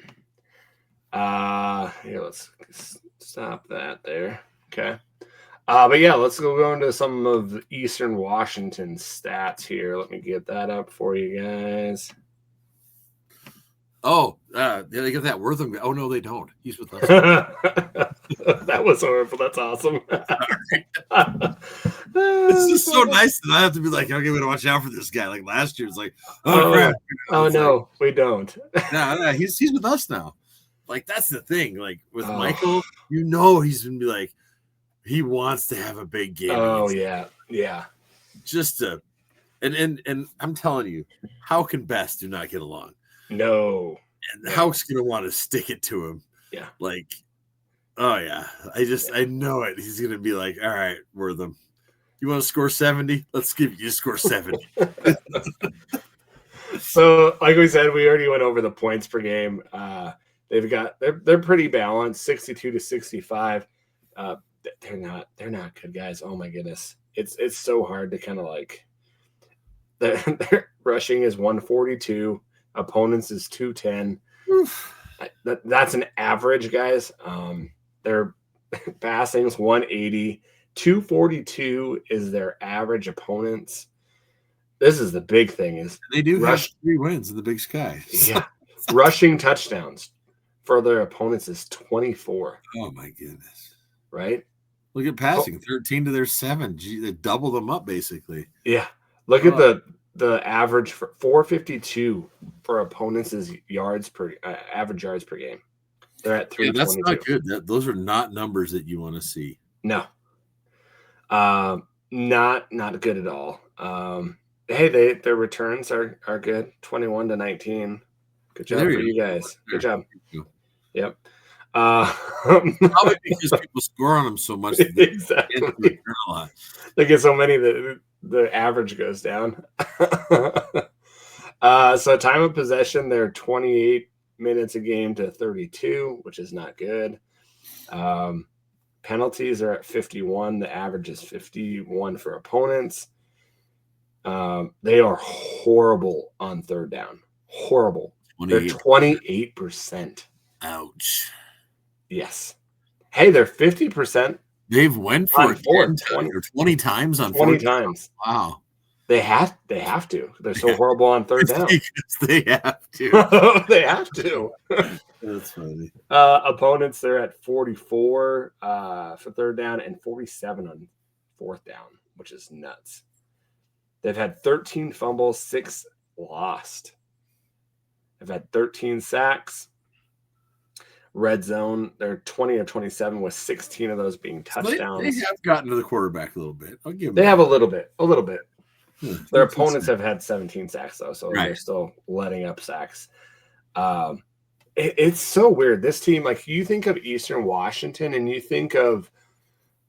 Here, let's stop that there. Okay. But yeah, let's go into some of Eastern Washington stats here. Let me get that up for you guys. Oh, they get that Wortham. Oh no, they don't. He's with us. That was horrible. That's awesome. It's just so nice that I have to be like, okay, we gotta watch out for this guy. Like last year, it's like, crap. Oh no, we don't. No, he's with us now. Like that's the thing. Like with Michael, he's gonna be like, he wants to have a big game. Oh yeah. Just to, and I'm telling you, how can Best do not get along? No. And Houck's gonna want to stick it to him. Yeah. Like, oh yeah. I know it. He's gonna be like, all right, Wortham. You want to score 70? Let's give you score 70. So, like we said, we already went over the points per game. They're pretty balanced, 62-65. They're not good, guys. Oh my goodness. It's so hard to kind of like their rushing is 142. Opponents is 210. That's an average, guys. Their passing is 180. 242 is their average opponents. This is the big thing is they do have 3 wins in the Big Sky. Yeah. Rushing touchdowns for their opponents is 24. Oh my goodness. Right? Look at passing, 13 to their 7. Gee, they double them up basically. Yeah. Look at the average for 452 for opponents is average yards per game. They're at 322. Yeah, that's not good. Those are not numbers that you want to see. No. Not good at all. Hey, their returns are good. 21-19. Good job for you guys. Good job. Yep. Probably because people score on them so much. Exactly. They get so many that the average goes down. So time of possession, they're 28 minutes a game to 32, which is not good. Penalties are at 51. The average is 51 for opponents. They are horrible on third down. Horrible. They're 28%. Ouch. Yes. Hey, they're 50% They've went for it 20 or 20 times on 20 times. Wow. They have to. They're so horrible on third down. They have to. They have to. That's funny. Opponents, they're at 44 for third down and 47 on fourth down, which is nuts. They've had 13 fumbles, 6 lost. They've had 13 sacks. Red zone, they're 20 of 27 with 16 of those being touchdowns. They have gotten to the quarterback a little bit. I'll give them They have a little bit. Their opponents 17. have had 17 sacks, though, so Right. they're still letting up sacks. It's so weird. This team, like, you think of Eastern Washington and you think of,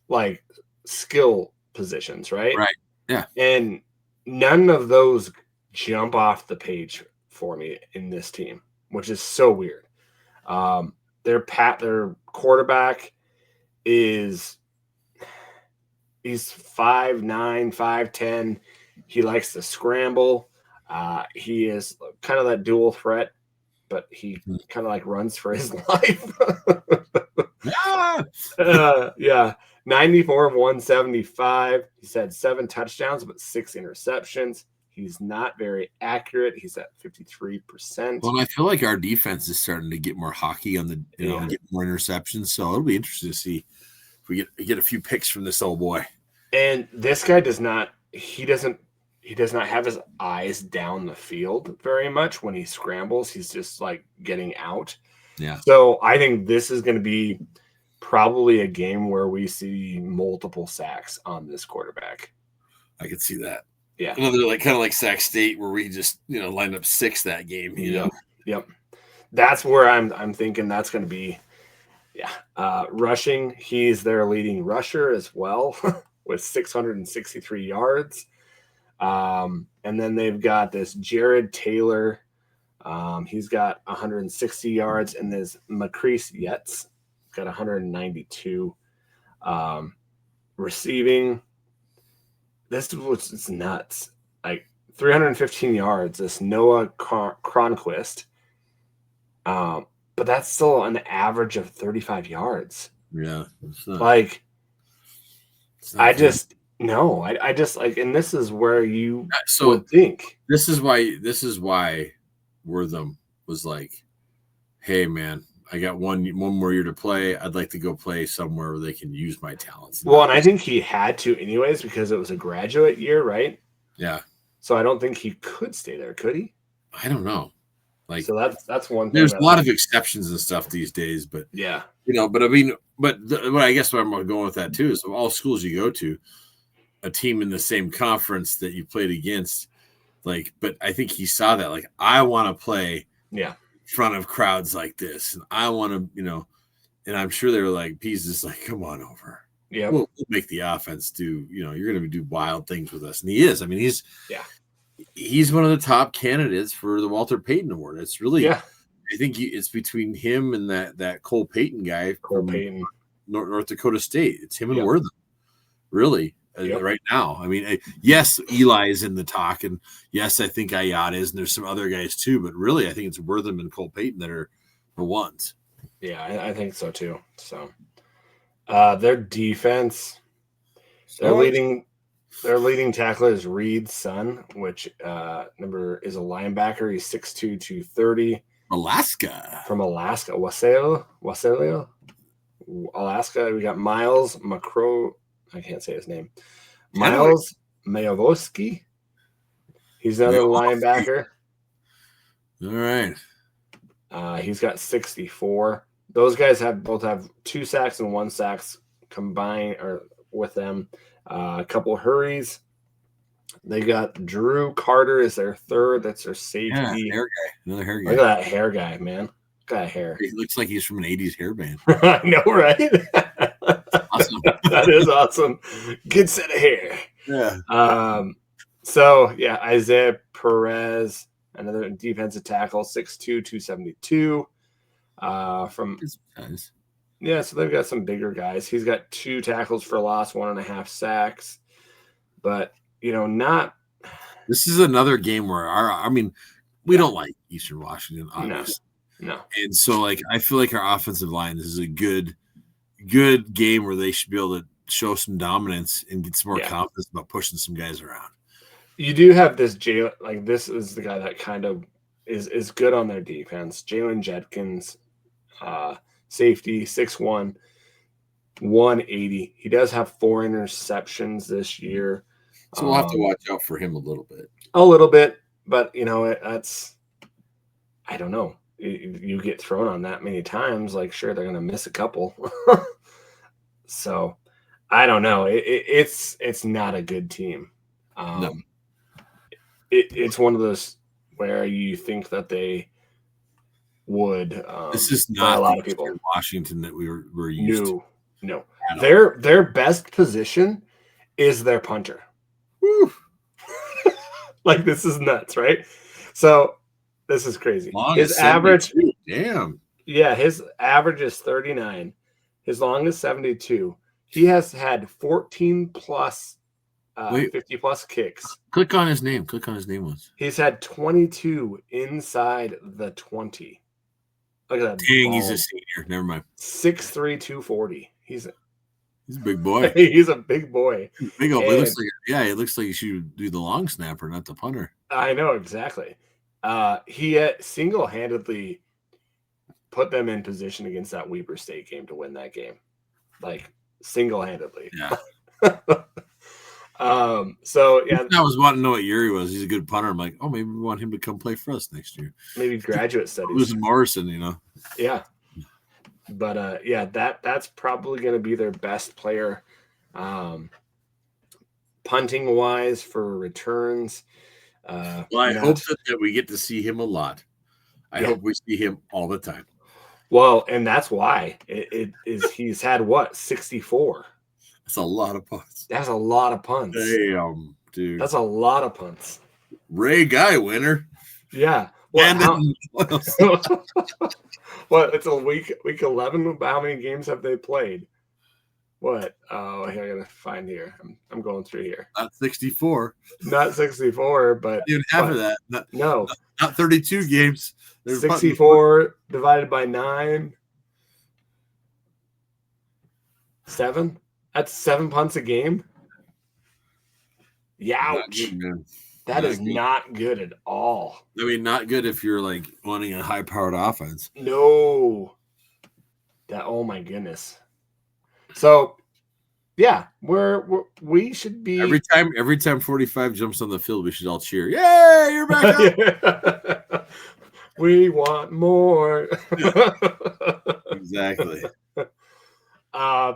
like, skill positions, right? Right, yeah. And none of those jump off the page for me in this team, which is so weird. Their quarterback he's 5'9", 5'10". He likes to scramble. He is kind of that dual threat, but he kind of like runs for his life. Yeah. 94 of 175. He's had 7 touchdowns, but 6 interceptions. He's not very accurate. He's at 53%. Well, I feel like our defense is starting to get more hockey on the, get more interceptions. So it'll be interesting to see if we get a few picks from this old boy. And this guy does not have his eyes down the field very much when he scrambles. He's just like getting out. Yeah. So I think this is going to be probably a game where we see multiple sacks on this quarterback. I could see that. Yeah. Another kind of like Sac State where we just, lined up 6 that game, Yep. That's where I'm thinking that's going to be. Yeah. Rushing, he's their leading rusher as well with 663 yards. And then they've got this Jared Taylor. He's got 160 yards, and this Macrease Yetz got 192. Receiving, this is nuts. Like 315 yards, this Noah Cronquist. But that's still an average of 35 yards. Yeah. It's not, I just like, and this is where you would think. This is why Wortham was like, hey man, I got one more year to play. I'd like to go play somewhere where they can use my talents. Well, and I think he had to anyways because it was a graduate year, right? Yeah. So I don't think he could stay there, could he? I don't know. So that's one thing. There's a lot of exceptions and stuff these days, but yeah, but I mean, I guess what I'm going with that too is all schools you go to, a team in the same conference that you played against, but I think he saw that, I want to play in front of crowds like this, and I want to, and I'm sure they were like, P's just like, come on over. Yeah, we'll make the offense do, you're going to do wild things with us. And he is. I mean, he's one of the top candidates for the Walter Payton Award. It's really, I think it's between him and that Cole Payton guy from North Dakota State. It's him and Wortham, really, right now. I mean, yes, Eli is in the talk, and yes, I think Ayat is, and there's some other guys too, but really, I think it's Wortham and Cole Payton that are the ones. Yeah, I think so too. So their defense, their leading tackler is Reed's son, which number is a linebacker. He's 6'2", 230. From Alaska. Wasilio. Alaska. We got Miles Macro. I can't say his name. Miles Mayovoski. He's another linebacker. All right. He's got 64. Those guys both have 2 sacks and 1 sacks combined or with them. A couple of hurries. They got Drew Carter is their third. That's their safety. Yeah, hair guy. Another hair guy. Look at that hair guy, man. Look at that hair. He looks like he's from an 80s hair band. I know, right? Awesome. That is awesome. Good set of hair. Yeah. So, Isaiah Perez, another defensive tackle, 6'2", 272. So they've got some bigger guys. He's got 2 tackles for loss, 1.5 sacks. But, not. This is another game where we don't like Eastern Washington, obviously. No. And so, I feel like our offensive line, this is a good good game where they should be able to show some dominance and get some more confidence about pushing some guys around. You do have this Jalen, like this is the guy that kind of is good on their defense. Jalen Jenkins, safety, 6'1", 180. He does have 4 interceptions this year. So we'll have to watch out for him a little bit. A little bit, but that's I don't know. You get thrown on that many times, like sure they're gonna miss a couple. So I don't know. It's not a good team. No. It's one of those where you think that they would. This is not a lot of people in Washington that we're used to. No. Their best position is their punter. Woo. Like this is nuts, right? So this is crazy. His average, damn. Yeah, his average is 39. His long is 72. He has had 14 plus 50 plus kicks. Click on his name. Once. He's had 22 inside the 20. Look at that. Dang, he's a senior. Never mind. 6'3", 240. He's a big boy. He's a big boy. Big old. It looks like he should do the long snapper, not the punter. I know exactly. He single-handedly put them in position against that Weber State game to win that game, like single-handedly. Yeah. So yeah, I was wanting to know what year he was. He's a good punter. I'm like, oh, maybe we want him to come play for us next year. Maybe graduate studies. Losing Morrison, Yeah, but that's probably going to be their best player, punting wise for returns. Well, I hope that we get to see him a lot. I hope we see him all the time. Well, and that's why he's had 64. That's a lot of punts. That's a lot of punts. Damn, dude. That's a lot of punts. Ray Guy winner. Yeah. Well, well, it's a week 11. How many games have they played? What? Oh, I gotta find here. I'm going through here. Not 64. Not 64, but even half of that. Not 32 games. There's 64 divided by 9. 7. That's 7 punts a game. Youch. That is not good at all. I mean, not good if you're like wanting a high-powered offense. No. Oh my goodness. So, yeah, we should be every time 45 jumps on the field, we should all cheer. Yeah, you're back up. We want more. Exactly.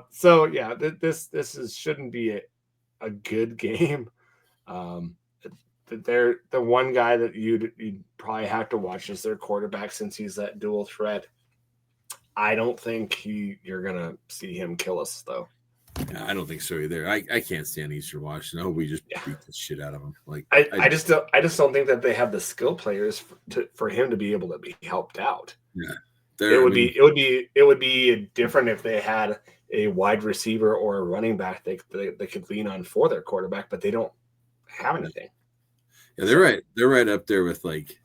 So yeah, this shouldn't be a good game. They're the one guy that you'd probably have to watch is their quarterback since he's that dual threat. I don't think you're gonna see him kill us though. Yeah, I don't think so either. I can't stand Eastern Washington. I hope we just beat the shit out of them. Like I just don't think that they have the skill players for him to be able to be helped out. Yeah, it would be different if they had a wide receiver or a running back they could lean on for their quarterback, but they don't have anything. Yeah, they're right. They're right up there with like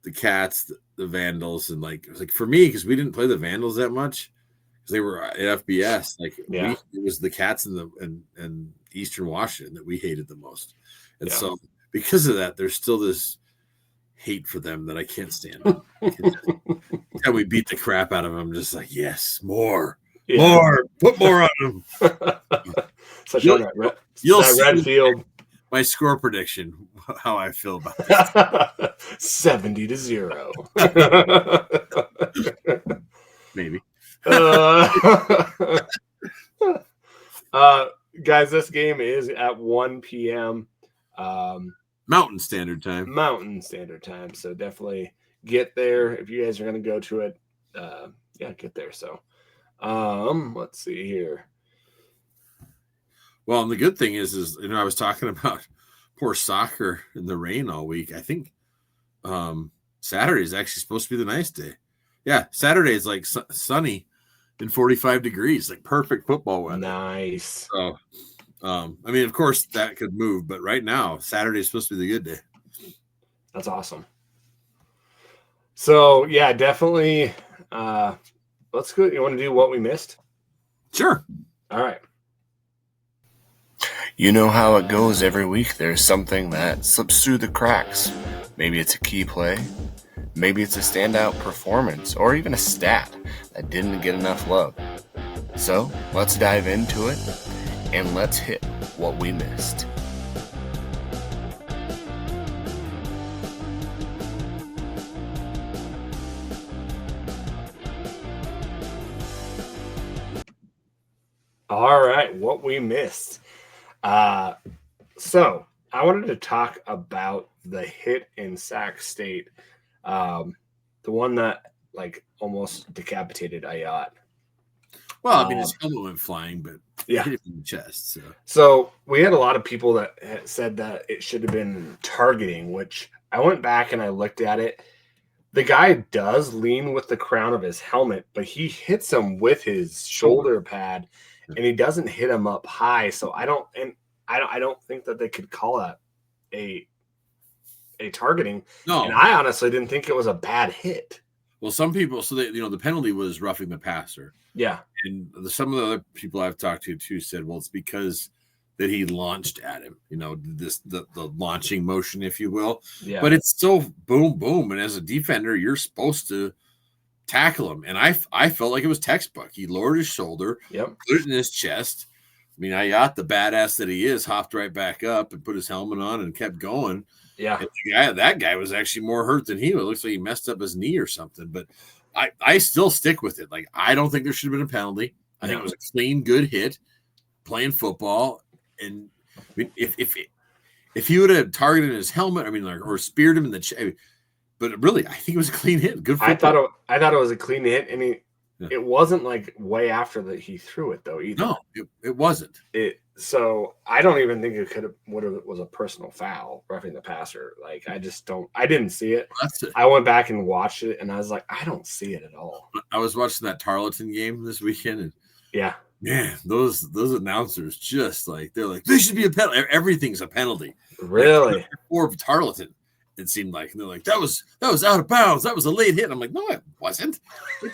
the Cats, the Vandals, and like it was like for me because we didn't play the Vandals that much because they were at FBS. Like it was the Cats and Eastern Washington that we hated the most, and so because of that, there's still this hate for them that I can't stand. And we beat the crap out of them. Just like yes, more, put more on them. You'll see Redfield. My score prediction, how I feel about this. 70-0. Maybe. Guys, this game is at 1 p.m. Mountain Standard Time. So definitely get there if you guys are going to go to it. Get there. So, let's see here. Well, and the good thing is I was talking about poor soccer in the rain all week. I think Saturday is actually supposed to be the nice day. Yeah, Saturday is like sunny and 45 degrees, like perfect football weather. Nice. So, I mean, of course that could move, but right now Saturday is supposed to be the good day. That's awesome. So yeah, definitely. Let's go. You want to do what we missed? Sure. All right. You know how it goes every week. There's something that slips through the cracks. Maybe it's a key play. Maybe it's a standout performance or even a stat that didn't get enough love. So let's dive into it and let's hit what we missed. All right, what we missed. So I wanted to talk about the hit in Sac State, the one that like almost decapitated Ayat. Well, I mean, his helmet went flying, but yeah, hit him in the chest. So we had a lot of people that said that it should have been targeting, which I went back and I looked at it. The guy does lean with the crown of his helmet, but he hits him with his shoulder pad, and he doesn't hit him up high. So I don't think that they could call that a targeting. No, and I honestly didn't think it was a bad hit. Well, some people, so they, the penalty was roughing the passer. Yeah, and some of the other people I've talked to too said, well, it's because that he launched at him. The launching motion, if you will. Yeah. But it's still boom, boom, and as a defender, you're supposed to tackle him. And I felt like it was textbook. He lowered his shoulder, yep, put it in his chest. I mean, Ayat, the badass that he is, hopped right back up and put his helmet on and kept going. Yeah, and that guy was actually more hurt than he was. It looks like he messed up his knee or something. But I still stick with it. Like, I don't think there should have been a penalty. I think it was a clean, good hit, playing football. And I mean, if he would have targeted his helmet, I mean, or speared him in the chest, but really, I think it was a clean hit. Good football. I thought it was a clean hit, and it wasn't like way after that he threw it though either. No, it wasn't. So I don't even think it was a personal foul, roughing the passer. Like, I didn't see it. I went back and watched it, and I was like, I don't see it at all. I was watching that Tarleton game this weekend, and yeah, man, those announcers just like, they're like, this should be a penalty. Everything's a penalty. Really? Like, or Tarleton, it seemed like, and they're like, that was out of bounds. That was a late hit. And I'm like, no, it wasn't.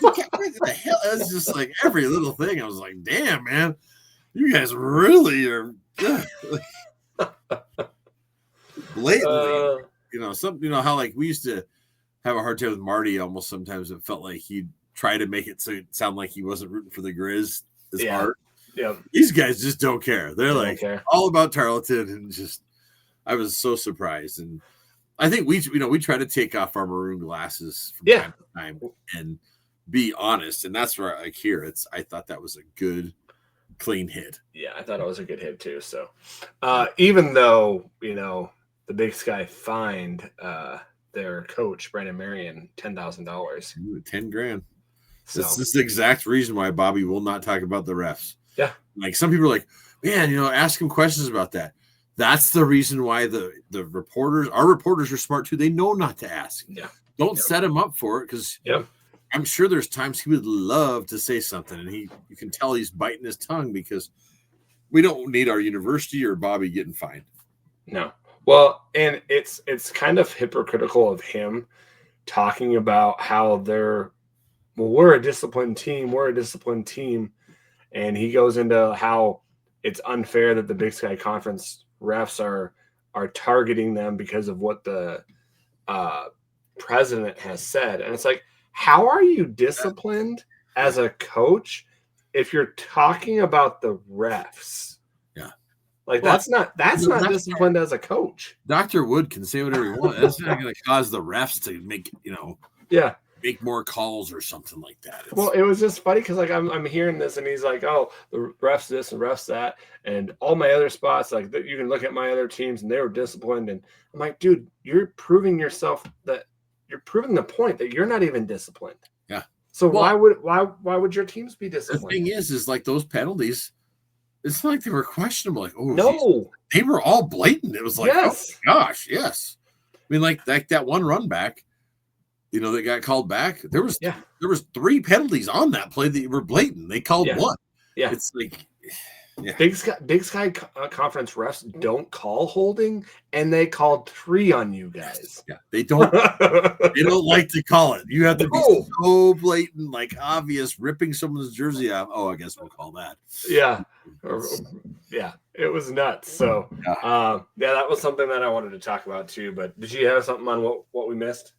What the hell? It was just like every little thing. I was like, damn, man. You guys really are blatantly, how like we used to have a hard time with Marty. Almost sometimes it felt like he'd try to make it so it sound like he wasn't rooting for the Griz as hard. Yeah, these guys just don't care. They're like all about Tarleton, and just I was so surprised. And I think we try to take off our maroon glasses from time to time and be honest, and that's where I hear I thought that was a good, clean hit. Yeah, I thought it was a good hit too. So even though the Big Sky fined their coach Brandon Marion $10,000, $10,000. So this is the exact reason why Bobby will not talk about the refs. Yeah, like some people are like, man, ask him questions about that. That's the reason why the reporters, our reporters, are smart too. They know not to ask. Yeah, don't set him up for it, because I'm sure there's times he would love to say something, and you can tell he's biting his tongue, because we don't need our university or Bobby getting fined. No. Well, and it's kind of hypocritical of him talking about how we're a disciplined team. And he goes into how it's unfair that the Big Sky Conference refs are targeting them because of what the president has said. And it's like, how are you disciplined as a coach if you're talking about the refs? Yeah. Like, that's not disciplined as a coach. Dr. Wood can say whatever he wants. That's not going to cause the refs to make, make more calls or something like that. Well, it was just funny because, like, I'm hearing this, and he's like, oh, the refs this and refs that, and all my other spots, like, you can look at my other teams, and they were disciplined. And I'm like, dude, you're proving the point that you're not even disciplined. Yeah. So why would your teams be disciplined? The thing is like those penalties, it's not like they were questionable. Like, oh no, geez. They were all blatant. It was like, yes. Oh my gosh, yes. I mean, like that one run back, that got called back. There was 3 penalties on that play that were blatant. They called one. Yeah. It's like, Big Sky Conference refs don't call holding, and they called 3 on you guys. Yeah, they don't. They don't like to call it. You have to be so blatant, like obvious, ripping someone's jersey off. Oh, I guess we'll call that. Yeah, yeah, it was nuts. So, yeah, that was something that I wanted to talk about too. But did you have something on what we missed?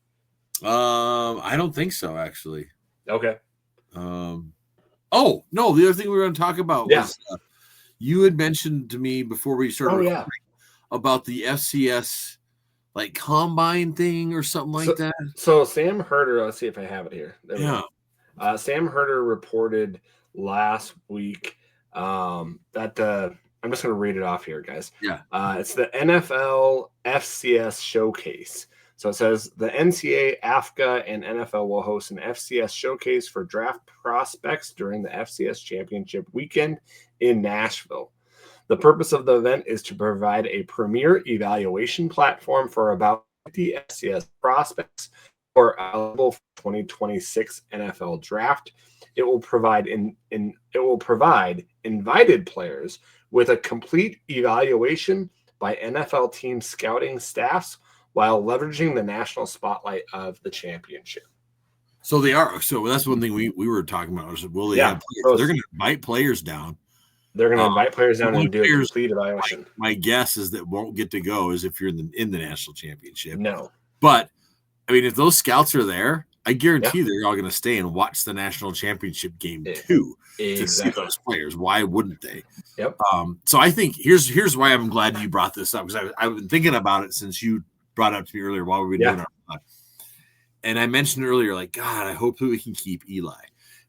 I don't think so, actually. Okay. Oh no, the other thing we were going to talk about was you had mentioned to me before we started recording about the FCS like combine thing or something like that. So Sam Herder, let's see if I have it here. Sam Herder reported last week that I'm just going to read it off here, guys. Yeah. It's the NFL FCS Showcase. So it says the NCAA, AFCA, and NFL will host an FCS showcase for draft prospects during the FCS Championship weekend in Nashville. The purpose of the event is to provide a premier evaluation platform for about 50 FCS prospects who are eligible for 2026 NFL draft. It will provide invited players with a complete evaluation by NFL team scouting staffs, while leveraging the national spotlight of the championship. So they are. So that's one thing we were talking about. Will they have players? They're going to invite players down. They're going to invite players down and do a complete evaluation. My guess is that won't get to go is if you're in the national championship. No. But, I mean, if those scouts are there, I guarantee they're all going to stay and watch the national championship game too to see those players. Why wouldn't they? Yep. So I think here's why I'm glad you brought this up, because I've been thinking about it since you brought up to me earlier while we were doing our pod. And I mentioned earlier, like, God, I hope we can keep Eli.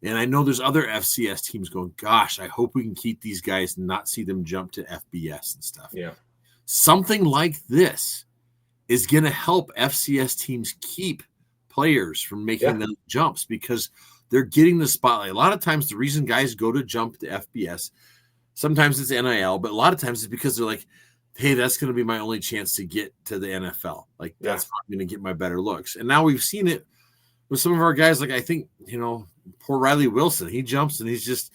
And I know there's other FCS teams going, gosh, I hope we can keep these guys and not see them jump to FBS and stuff. Yeah. Something like this is going to help FCS teams keep players from making them jumps because they're getting the spotlight. A lot of times the reason guys go to jump to FBS, sometimes it's NIL, but a lot of times it's because they're like, hey, that's going to be my only chance to get to the NFL. Like, that's how I'm going to get my better looks. And now we've seen it with some of our guys. Like, I think, poor Riley Wilson, he jumps and he's just,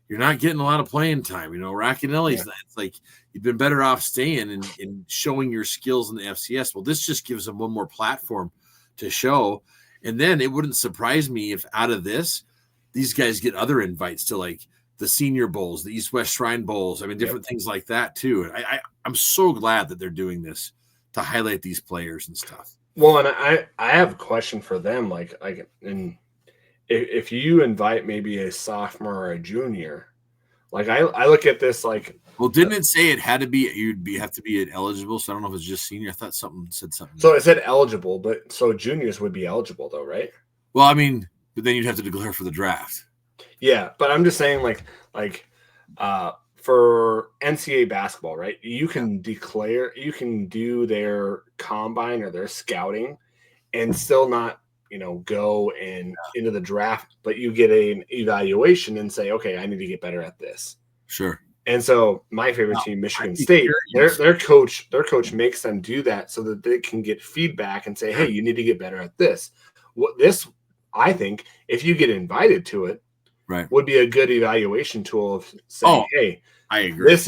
you're not getting a lot of playing time. Racanelli's, it's like, you've been better off staying and showing your skills in the FCS. Well, this just gives them one more platform to show. And then it wouldn't surprise me if out of this, these guys get other invites to like the Senior Bowls, the East-West Shrine Bowls. I mean, different things like that too. And I'm so glad that they're doing this to highlight these players and stuff. Well, and I have a question for them. Like, and if you invite maybe a sophomore or a junior, like I look at this like. Well, didn't it say it had to be have to be eligible? So I don't know if it's just senior. I thought something said something. So it said eligible, but so juniors would be eligible though, right? Well, I mean, but then you'd have to declare for the draft. Yeah, but I'm just saying, like for NCAA basketball, right? You can declare, you can do their combine or their scouting, and still not, go into the draft. But you get an evaluation and say, okay, I need to get better at this. Sure. And so my favorite team, Michigan State, their coach makes them do that so that they can get feedback and say, hey, you need to get better at this. This, I think, if you get invited to it, would be a good evaluation tool of saying, hey, I agree. This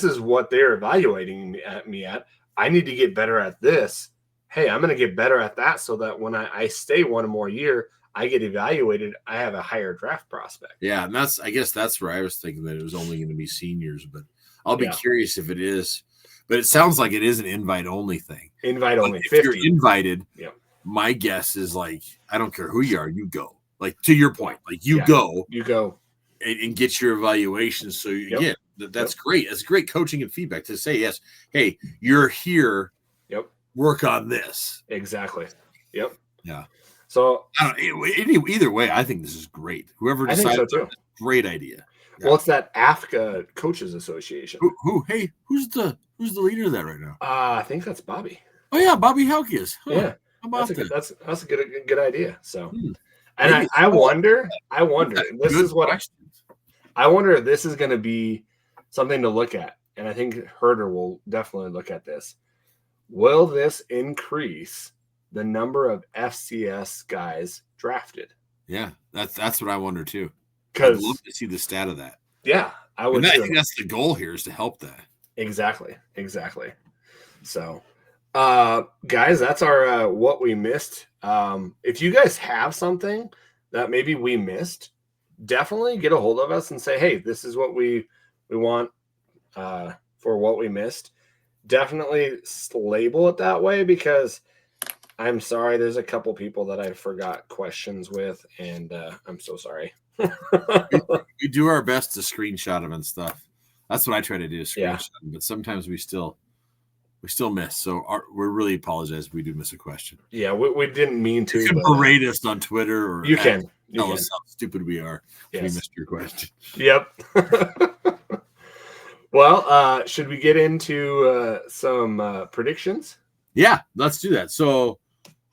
is what they're evaluating me at. I need to get better at this. Hey, I'm going to get better at that so that when I stay one more year, I get evaluated, I have a higher draft prospect. Yeah, and I guess that's where I was thinking that it was only going to be seniors, but I'll be curious if it is. But it sounds like it is an invite-only thing. Invite-only. If you're invited, my guess is like, I don't care who you are, you go. Like, to your point, like you go. You go. And get your evaluation. So, again, that's great. That's great coaching and feedback to say, yes, hey, you're here. Yep. Work on this. Exactly. Yep. Yeah. So either way, I think this is great. Whoever decided, so great idea. Yeah. Well, it's that AFCA Coaches Association. Who's the leader of that right now? I think that's Bobby. Oh yeah, Bobby Hauke is. Huh. Yeah, that's a good idea. So, and I wonder. This is what I wonder if this is going to be something to look at, and I think Herder will definitely look at this. Will this increase the number of FCS guys drafted? Yeah, that's what I wonder too. Because I'd love to see the stat of that. Yeah, I would. I think that's the goal here, is to help that. Exactly. So, guys, that's our what we missed. If you guys have something that maybe we missed, definitely get a hold of us and say, hey, this is what we want for what we missed. Definitely label it that way, because I'm sorry, there's a couple people that I forgot questions with, and I'm so sorry. we do our best to screenshot them and stuff. That's what I try to do, screenshot them, but sometimes we still miss. So we really apologize if we do miss a question. Yeah, we didn't mean to. You can berate us on Twitter, or you can tell us how stupid we are if we missed your question. Yep. Well, should we get into some predictions? Yeah, let's do that. So,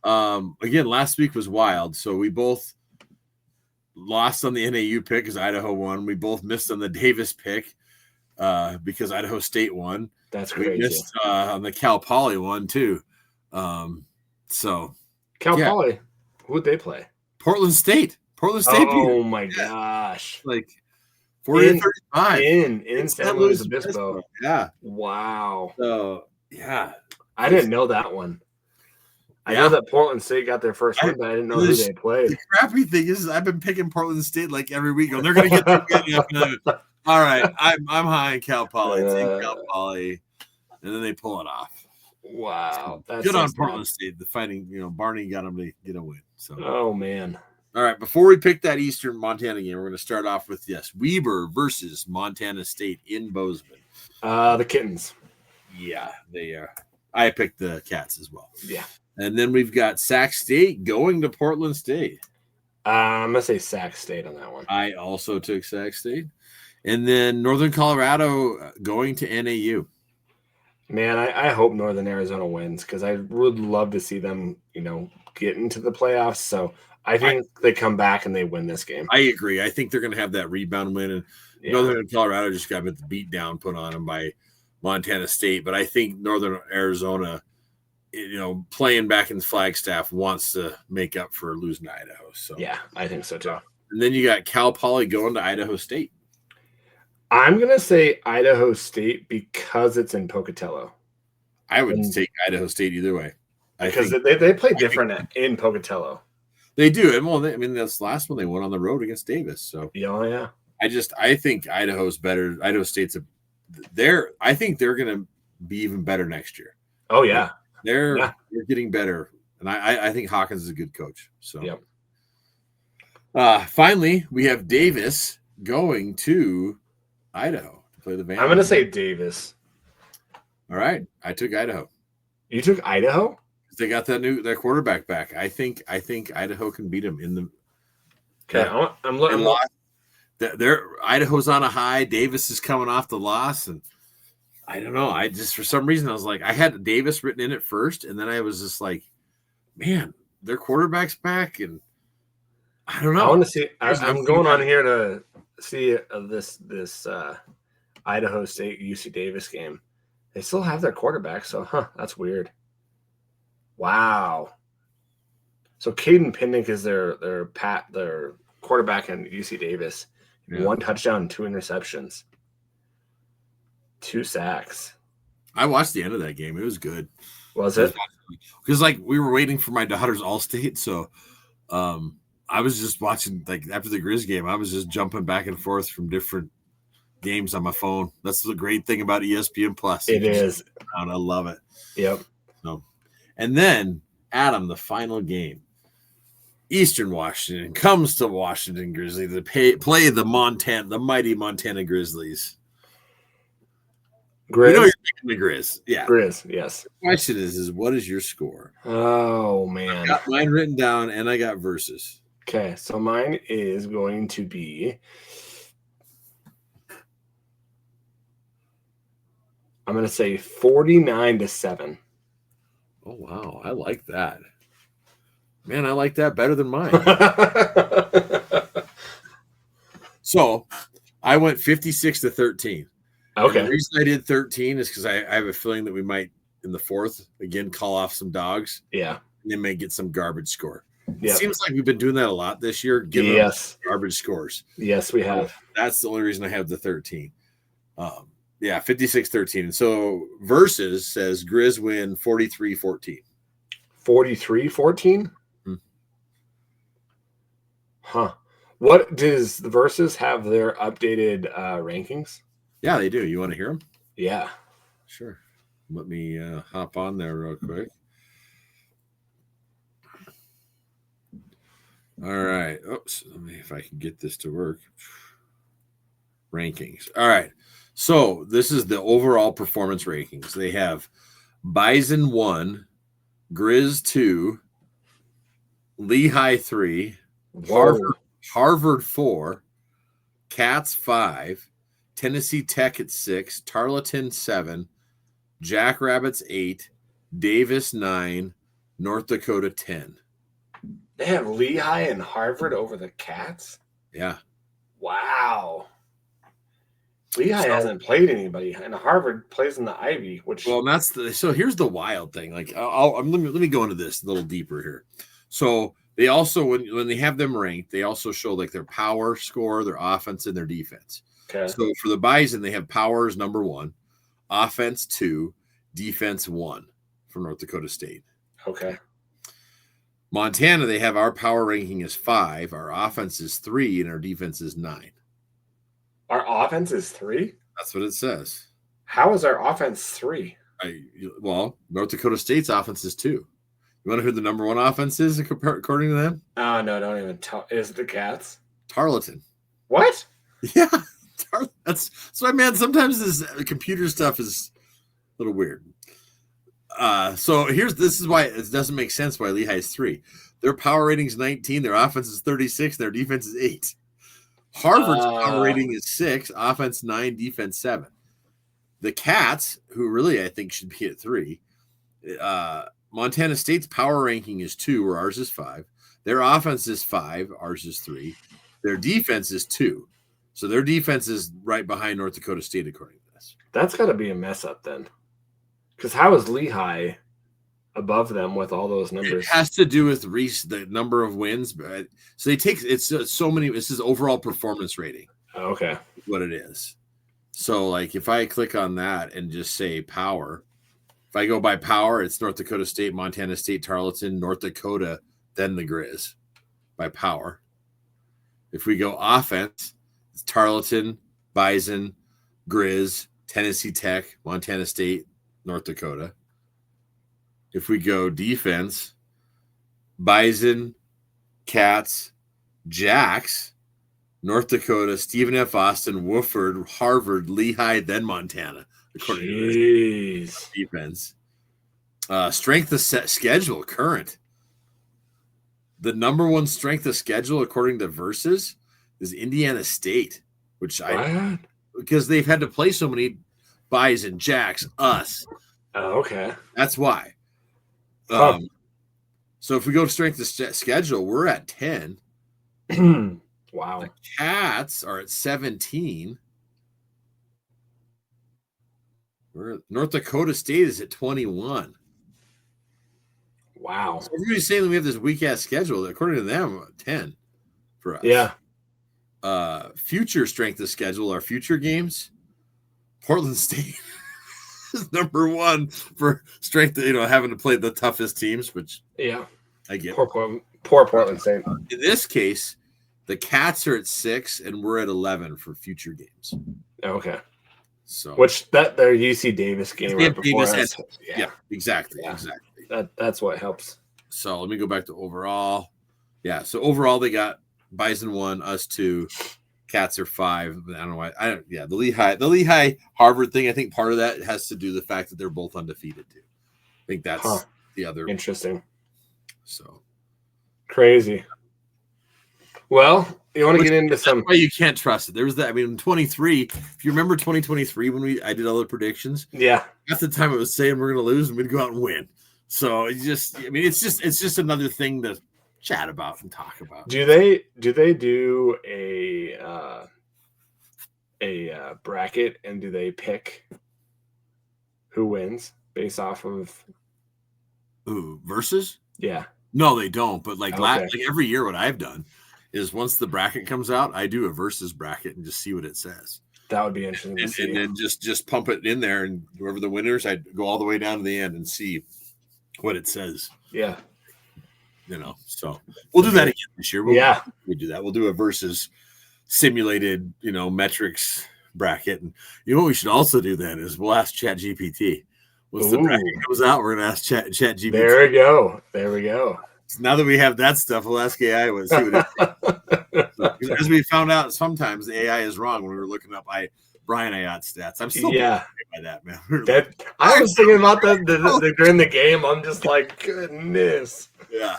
again, last week was wild. So we both lost on the NAU pick because Idaho won. We both missed on the Davis pick because Idaho State won. That's crazy. We missed on the Cal Poly one too. So Cal Poly, who'd they play? Portland State. Oh my gosh! Like 40-35 in San Luis Obispo. Yeah. Wow. So yeah, I didn't know that one. I know that Portland State got their first win, but I didn't know who they played. The crappy thing is, I've been picking Portland State like every week. They're going to get the win. All right, I'm high in Cal Poly. Cal Poly, and then they pull it off. Wow, that's good on Portland State. The fighting, Barney got them to get a win. So, oh man. All right, before we pick that Eastern Montana game, we're going to start off with Weber versus Montana State in Bozeman. The Kittens. Yeah, they are. I picked the Cats as well. Yeah. And then we've got Sac State going to Portland State. I'm going to say Sac State on that one. I also took Sac State. And then Northern Colorado going to NAU. Man, I hope Northern Arizona wins, because I would love to see them, get into the playoffs. So I think they come back and they win this game. I agree. I think they're going to have that rebound win. And Northern Colorado just got the beat down put on them by Montana State. But I think Northern Arizona, playing back in Flagstaff, wants to make up for losing to Idaho. So yeah, I think so too. And then you got Cal Poly going to Idaho State. I'm going to say Idaho State because it's in Pocatello. I would take Idaho State either way. Because they play different in Pocatello. They do. And that's the last one they won on the road against Davis. So yeah. I think Idaho's better. Idaho State's I think they're going to be even better next year. Oh yeah. They're getting better. And I think Hawkins is a good coach. So finally, we have Davis going to Idaho to play the Vandals. I'm going to say Davis. All right. I took Idaho. You took Idaho? They got their quarterback back. I think Idaho can beat them in the. Okay, I'm looking. Idaho's on a high. Davis is coming off the loss, and I don't know. I just, for some reason, I was like, I had Davis written in at first, and then I was just like, man, their quarterback's back, and I don't know. I want to see. I'm going on here to see this Idaho State UC Davis game. They still have their quarterback, so that's weird. Wow. So Caden Pinnick is their quarterback in UC Davis. Yeah. 1 touchdown, 2 interceptions, 2 sacks. I watched the end of that game. It was good. Was it? Because we were waiting for my daughter's All-State, so I was just watching, after the Griz game, I was just jumping back and forth from different games on my phone. That's the great thing about ESPN Plus. It is. I love it. Yep. So, and then Adam, the final game. Eastern Washington comes to Washington Grizzly to play the mighty Montana Grizzlies. Griz? You're picking the Griz. Yeah. Griz, yes. The question is what is your score? Oh, man. I got mine written down, and I got verses. Okay, so mine is going to be I'm going to say 49-7. Oh, wow. I like that. Man, I like that better than mine. So I went 56-13. Okay. And the reason I did 13 is because I have a feeling that we might, in the fourth, again, call off some dogs. Yeah. And they may get some garbage score. It seems like we've been doing that a lot this year, giving garbage scores. Yes, we have. That's the only reason I have the 13. 56-13. And so Versus says Griz win 43-14. 43-14? Huh. What does the Versus have their updated rankings? Yeah, they do. You want to hear them? Yeah. Sure. Let me hop on there real quick. All right. Oops. Let me, if I can get this to work. Rankings. All right. So this is the overall performance rankings. They have Bison 1, Griz 2, Lehigh 3, Harvard 4, Cats 5, Tennessee Tech at 6, Tarleton 7, Jackrabbits 8, Davis 9, North Dakota 10. They have Lehigh and Harvard over the Cats? Yeah. Wow. Lehigh hasn't played anybody, and Harvard plays in the Ivy. So here's the wild thing. Like, let me go into this a little deeper here. So they also, when they have them ranked, they also show like their power score, their offense, and their defense. Okay. So for the Bison, they have power as number 1, offense 2, defense 1 for North Dakota State. Okay. Montana, they have our power ranking is 5, our offense is 3, and our defense is 9. Our offense is 3? That's what it says. How is our offense 3? North Dakota State's offense is 2. You want to know who the number 1 offense is according to them? Oh, no, don't even tell. Is it the Cats? Tarleton. What? Yeah. That's why, man, sometimes this computer stuff is a little weird. This is why it doesn't make sense why Lehigh is 3. Their power rating is 19, their offense is 36, their defense is 8. Harvard's power rating is 6, offense 9, defense 7. The Cats, who really I think should be at 3, Montana State's power ranking is 2, where ours is 5. Their offense is 5, ours is 3. Their defense is 2. So their defense is right behind North Dakota State, according to this. That's got to be a mess up then. Because how is Lehigh above them with all those numbers? It has to do with the number of wins. But so they take so many. This is overall performance rating. Okay, what it is. So like if I click on that and just say power, if I go by power, it's North Dakota State, Montana State, Tarleton, North Dakota, then the Griz by power. If we go offense, it's Tarleton, Bison, Griz, Tennessee Tech, Montana State, North Dakota. If we go defense, Bison, Cats, Jacks, North Dakota, Stephen F. Austin, Wofford, Harvard, Lehigh, then Montana, according to this defense. Strength of schedule, current. The number 1 strength of schedule, according to Versus, is Indiana State, because they've had to play so many Bison, Jacks, us. Oh, okay. That's why. So if we go to strength of schedule, we're at 10. Wow. The Cats are at 17. North Dakota State is at 21. Wow. So everybody's saying that we have this weak ass schedule. According to them, 10 for us. Yeah. Future strength of schedule, our future games, Portland State is number 1 for strength, having to play the toughest teams, which I get. Poor Portland State. In this case, the Cats are at 6 and we're at 11 for future games. Okay. So their UC Davis game right before us. Yeah, exactly. Yeah. Exactly. That's what helps. So let me go back to overall. Yeah. So overall they got Bison 1, us 2, Cats are 5. I don't know why. The Lehigh Harvard thing. I think part of that has to do with the fact that they're both undefeated too. I think that's the other interesting. So crazy. Well, you want to get into some. Why you can't trust it. There was that. I mean, in 23. If you remember 2023 when I did all the predictions. Yeah. At the time, it was saying we're going to lose and we'd go out and win. So it's just another thing to chat about and talk about. Do they do a bracket, and do they pick who wins based off of Versus? Yeah. No, they don't. But like every year, what I've done is once the bracket comes out, I do a versus bracket and just see what it says. That would be interesting to see. And then just pump it in there, and whoever the winners, I'd go all the way down to the end and see what it says. Yeah. So we'll do that again this year. We do that. We'll do a versus simulated, metrics bracket. And what we should also do then is we'll ask ChatGPT. Once the bracket comes out, we're going to ask ChatGPT. There we go. So now that we have that stuff, we'll ask AI what see what it says. As we found out, sometimes the AI is wrong when we were looking up Brian Ayot's stats. I'm still by that, man. I was thinking about that during the game. I'm just like, goodness. Yeah.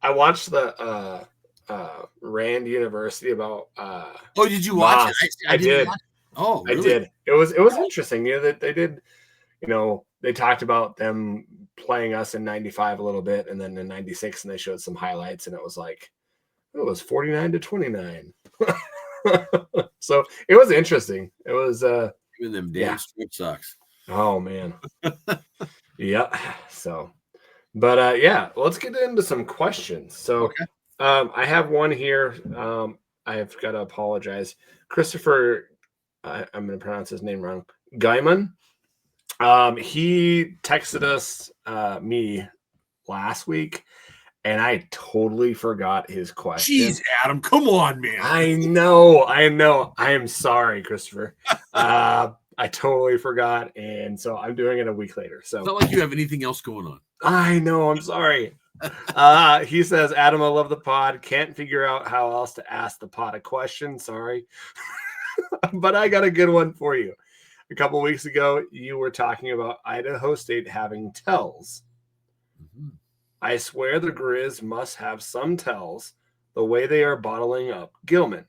I watched the Rand University about. Did you watch it? I did. Oh, really? I did. It was interesting. That they did. They talked about them playing us in 95 a little bit, and then in 96, and they showed some highlights, and it was like, it was 49-29. So it was interesting. It was even them damn strip socks. Oh man. Yeah. So, but let's get into some questions. So, I have one here. I've got to apologize, Christopher. I'm going to pronounce his name wrong. Gaiman. He texted us me last week, and I totally forgot his question. Jeez, Adam, come on, man. I know. I am sorry, Christopher. I totally forgot, and so I'm doing it a week later. So it's not like you have anything else going on. I know. I'm sorry. He says, Adam, I love the pod. Can't figure out how else to ask the pod a question. Sorry. But I got a good one for you. A couple weeks ago, you were talking about Idaho State having tells. Mm-hmm. I swear the Griz must have some tells the way they are bottling up Gilman.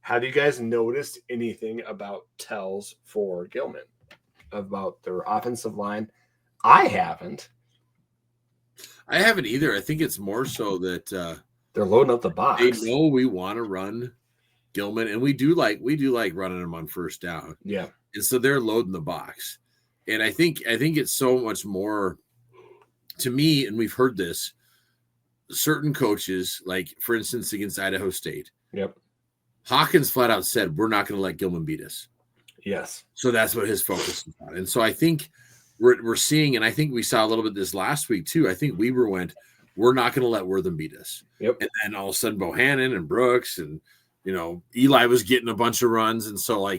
Have you guys noticed anything about tells for Gilman? About their offensive line? I haven't. I haven't either. I think it's more so that they're loading up the box. They know we want to run Gilman, and we do like running them on first down. Yeah. And so they're loading the box. And I think it's so much more to me, and we've heard this, certain coaches, like for instance, against Idaho State. Yep. Hawkins flat out said, we're not going to let Gilman beat us. Yes. So that's what his focus is on. And so I think we're seeing, and I think we saw a little bit this last week too. I think Weber went, we're not going to let Wortham beat us. Yep. And then all of a sudden Bohannon and Brooks and, Eli was getting a bunch of runs. And so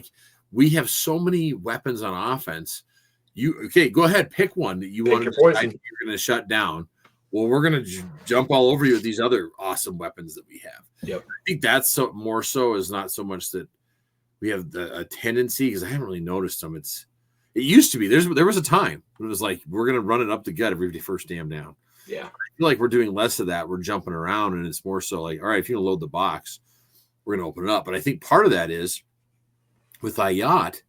we have so many weapons on offense. Go ahead, pick one that you want to decide you're going to shut down. Well, we're going to jump all over you with these other awesome weapons that we have. Yep. I think that's more so is not so much that we have a tendency, because I haven't really noticed them. It used to be. There was a time when it was like we're going to run it up the gut every first damn down. Yeah. I feel like we're doing less of that. We're jumping around, and it's more so like, all right, if you're going to load the box, we're going to open it up. But I think part of that is with Ayat,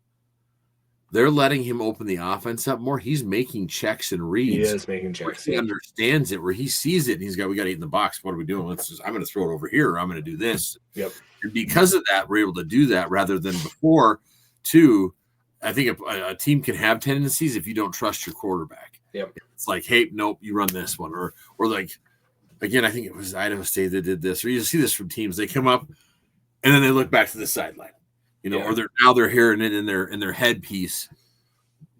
they're letting him open the offense up more. He's making checks and reads. He is making checks. He understands it, where he sees it, and we got to eat in the box. What are we doing? I'm going to throw it over here. Or I'm going to do this. Yep. And because of that, we're able to do that rather than before. Too, I think a team can have tendencies if you don't trust your quarterback. Yep. It's like, hey, nope, you run this one, or like, again, I think it was Idaho State that did this, or you see this from teams. They come up, and then they look back to the sideline. Or they're hearing it in their headpiece.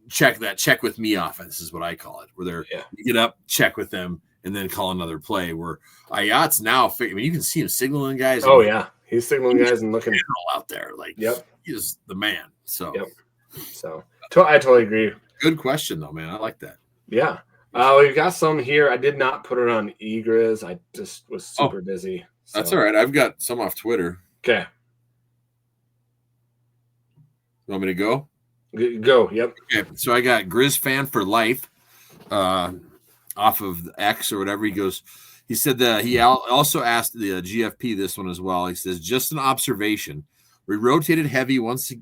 Check with me offense is what I call it. Where you get up, check with them, and then call another play. Where Ayat's now, you can see him signaling guys. Oh yeah, he's signaling guys and looking out there. Yep, he's the man. So So I totally agree. Good question though, man. I like that. Yeah. We've got some here. I did not put it on eGriz. I just was super busy. So. That's all right. I've got some off Twitter. Okay. You want me to go? Go. Yep. Okay. So I got Griz fan for life off of X or whatever. He said that he also asked the GFP this one as well. He says, just an observation. We rotated heavy once the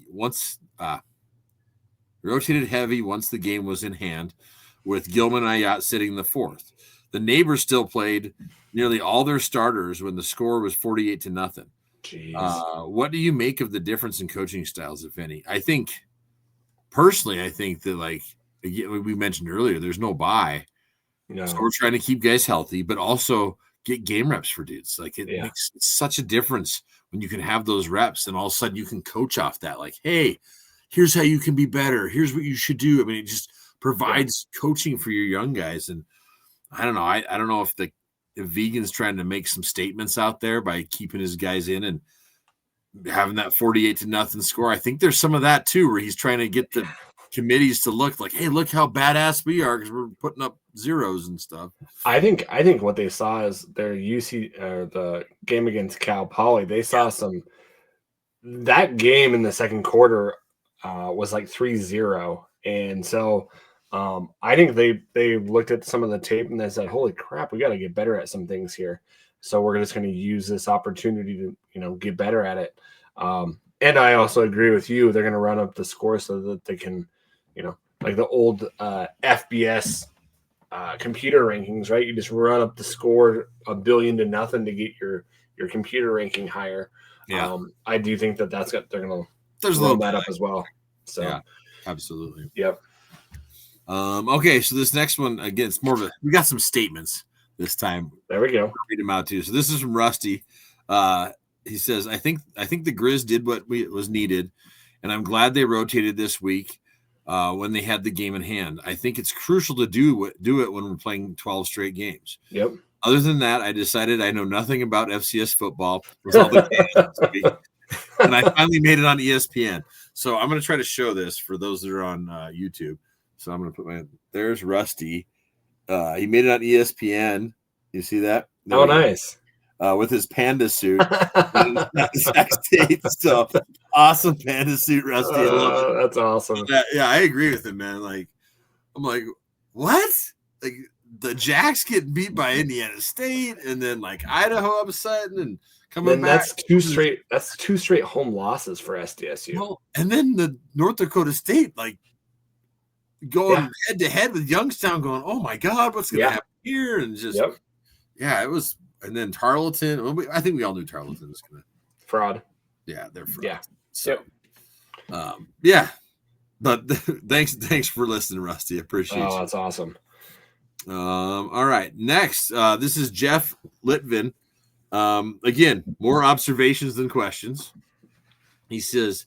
game was in hand, with Gilman and Ayat sitting in the fourth. The neighbors still played nearly all their starters when the score was 48-0. Jeez. What do you make of the difference in coaching styles, if any? I think that, like, again, we mentioned earlier, there's no bye. So we're trying to keep guys healthy, but also get game reps for dudes. Like it makes such a difference when you can have those reps, and all of a sudden you can coach off that. Like, hey, here's how you can be better. Here's what you should do. I mean, it just provides coaching for your young guys. And I don't know. I don't know if Vegan's trying to make some statements out there by keeping his guys in and having that 48-0 score. I think there's some of that too, where he's trying to get the committees to look like, hey, look how badass we are because we're putting up zeros and stuff. I think what they saw is their the game against Cal Poly. They saw that game in the second quarter was like 3-0, and so I think they looked at some of the tape and they said, holy crap, we got to get better at some things here. So we're just going to use this opportunity to get better at it. And I also agree with you. They're going to run up the score so that they can, like the old FBS computer rankings, right? You just run up the score 1 billion to nothing to get your computer ranking higher. Yeah. I do think they're going to roll that up as well. So yeah, absolutely. Yep. Okay, so this next one, again, it's more of we got some statements this time. There we go. I'll read them out too. So this is from Rusty. He says, I think the Griz did what was needed, and I'm glad they rotated this week when they had the game in hand. I think it's crucial to do it when we're playing 12 straight games. Yep. Other than that, I decided I know nothing about FCS football with all the games this week, and I finally made it on ESPN. So I'm going to try to show this for those that are on YouTube. So I'm going to put there's Rusty. He made it on ESPN. You see that? Oh, nice. With his panda suit. So awesome panda suit, Rusty. I love it. That's awesome. Yeah, I agree with him, man. Like, I'm like, what? Like the Jacks getting beat by Indiana State, and then like Idaho all of a sudden, and coming back. That's two straight home losses for SDSU. Well, and then the North Dakota State, like, going head to head with Youngstown, going, oh my God, what's going to happen here? And just, it was. And then Tarleton. Well, I think we all knew Tarleton was going to fraud. Yeah, they're fraud. Yeah. So, But thanks for listening, Rusty. I appreciate you. Oh, that's awesome. All right. Next, this is Jeff Litvin. Again, more observations than questions. He says,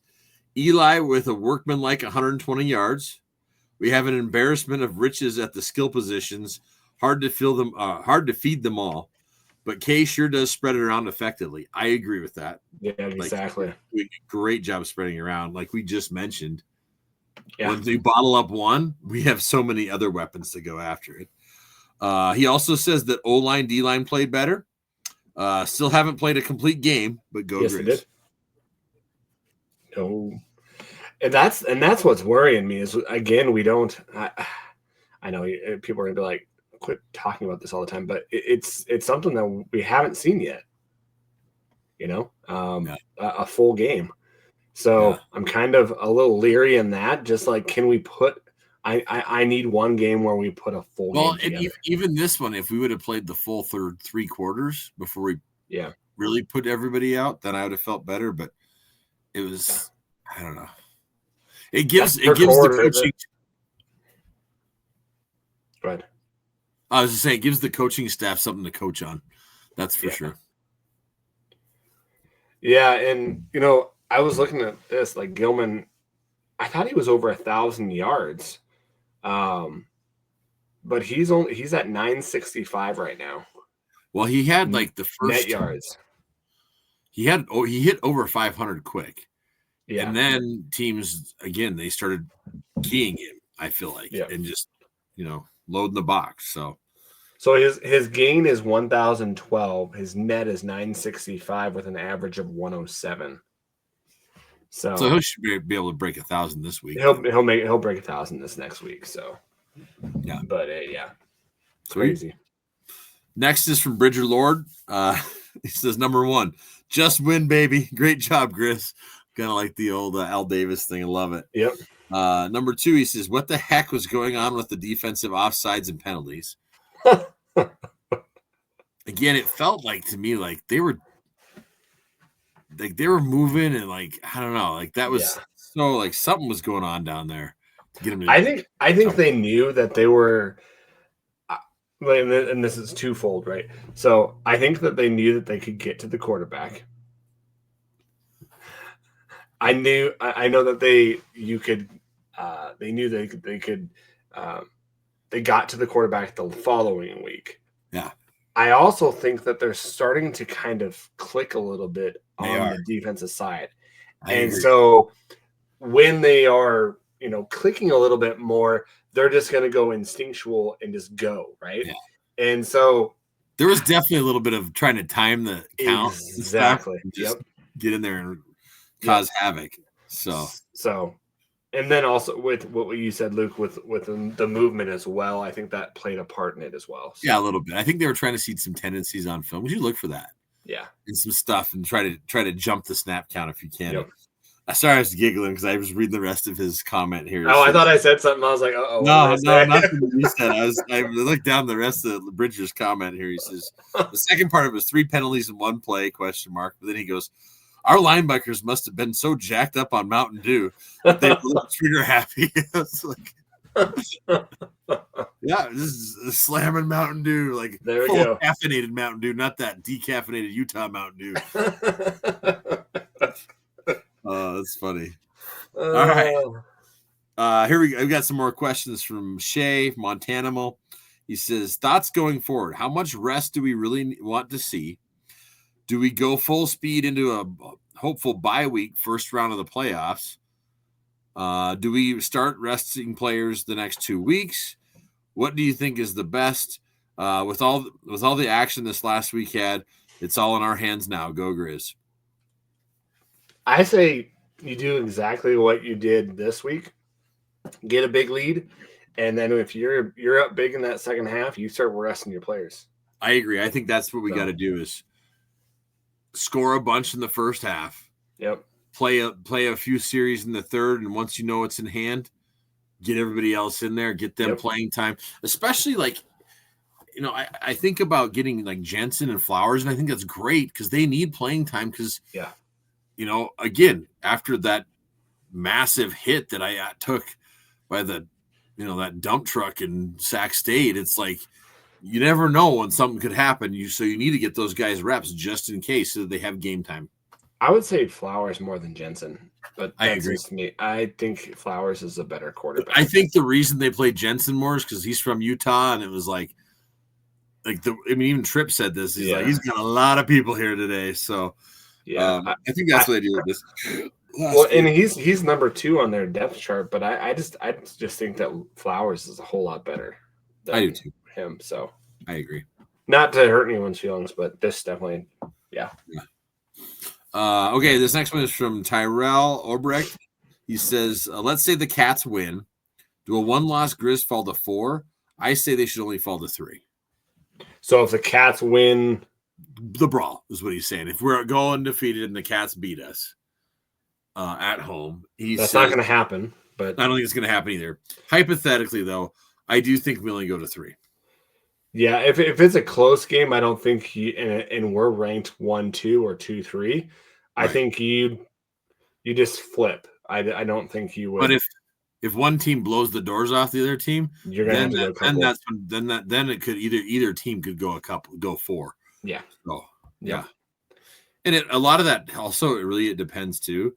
Eli with a workmanlike 120 yards. We have an embarrassment of riches at the skill positions. Hard to feed them all. But K sure does spread it around effectively. I agree with that. Yeah, exactly. Great job spreading around. Like we just mentioned. Yeah. When we bottle up one, we have so many other weapons to go after it. He also says that O-line, D-line played better. Still haven't played a complete game, but go Griz. They did. No. And that's what's worrying me is, again, we don't I know people are going to be like, quit talking about this all the time, but it's something that we haven't seen yet, a full game. So I'm kind of a little leery in that, just like, can we put, I need one game where we put a full game together. And even this one, if we would have played the full third 3 quarters before we really put everybody out, then I would have felt better, but it was, I don't know. It gives the coaching. Go ahead. I was just saying, it gives the coaching staff something to coach on. That's for sure. Yeah, and I was looking at this, like Gilman. I thought he was over 1,000 yards, but he's at 965 right now. Well, he had like the first net yards. He hit over 500 quick. Yeah, and then teams again they started keying him. I feel like, and just loading the box. So his gain is 1,012. His net is 965 with an average of 107. So he should be able to break 1,000 this week. He'll break 1,000 this next week. So but crazy. Next is from Bridger Lord. He says, number 1, just win, baby. Great job, Griz. Kind of like the old Al Davis thing. I love it. Yep. Number 2, he says, what the heck was going on with the defensive offsides and penalties? Again, it felt like to me like they were moving and like I don't know, like that was so like something was going on down there to get them to I think they knew that they were and this is twofold, right? So I think that they knew that they could get to the quarterback. I know that they knew they could. They got to the quarterback the following week. Yeah. I also think that they're starting to kind of click a little bit on the defensive side. I agree. So when they are, clicking a little bit more, they're just going to go instinctual and just go, right? Yeah. And so there was definitely a little bit of trying to time the count. Exactly. And just get in there and cause havoc. So, and then also with what you said, Luke, with the movement as well, I think that played a part in it as well. So. Yeah, a little bit. I think they were trying to see some tendencies on film. Would you look for that? Yeah, and some stuff, and try to jump the snap count if you can. Yep. Sorry, I was giggling because I was reading the rest of his comment here. Oh, I thought I said something. I was like, "Oh, no, nothing you said." I looked down the rest of Bridger's comment here. He says the second part of it was 3 penalties in 1 play ? But then he goes, "Our linebackers must have been so jacked up on Mountain Dew that they were trigger happy." It's like, yeah, this is slamming Mountain Dew, like there we go, caffeinated Mountain Dew, not that decaffeinated Utah Mountain Dew. Oh, that's funny. All right. Here we go. We've got some more questions from Shay, Montanimal. He says, thoughts going forward. How much rest do we really want to see? Do we go full speed into a hopeful bye week, first round of the playoffs? Do we start resting players the next 2 weeks? What do you think is the best? With all the action this last week had, it's all in our hands now. Go Griz. I say you do exactly what you did this week. Get a big lead, and then if you're up big in that second half, you start resting your players. I agree. I think that's what we got to do is score a bunch in the first half. Yep. Play a few series in the third, and once you know it's in hand, get everybody else in there, get them playing time. Especially I think about getting like Jensen and Flowers, and I think that's great because they need playing time because again, after that massive hit that I took by the, that dump truck in Sac State, it's like you never know when something could happen. So you need to get those guys reps just in case so that they have game time. I would say Flowers more than Jensen, but I agree. Me. I think Flowers is a better quarterback. I think the reason they played Jensen more is because he's from Utah, and it was even Tripp said this. He's he's got a lot of people here today, so. Yeah, I think that's what they do with this. And he's number 2 on their depth chart, but I just think that Flowers is a whole lot better than I do too. Him. So I agree. Not to hurt anyone's feelings, but this definitely, yeah. Okay, this next one is from Tyrell Obrecht. He says, let's say the Cats win. Do a 1-loss Griz fall to 4? I say they should only fall to 3. So if the Cats win. The brawl is what he's saying. If we're going undefeated and the Cats beat us at home, that's not going to happen. But I don't think it's going to happen either. Hypothetically, though, I do think we only go to 3. Yeah, if it's a close game, I don't think and we're ranked 1, 2, or 2, 3. Right. I think you just flip. I don't think you would. But if one team blows the doors off the other team, you're going to have to go then it could either team could go 4. Yeah. Oh, yeah. And a lot of that also it depends too.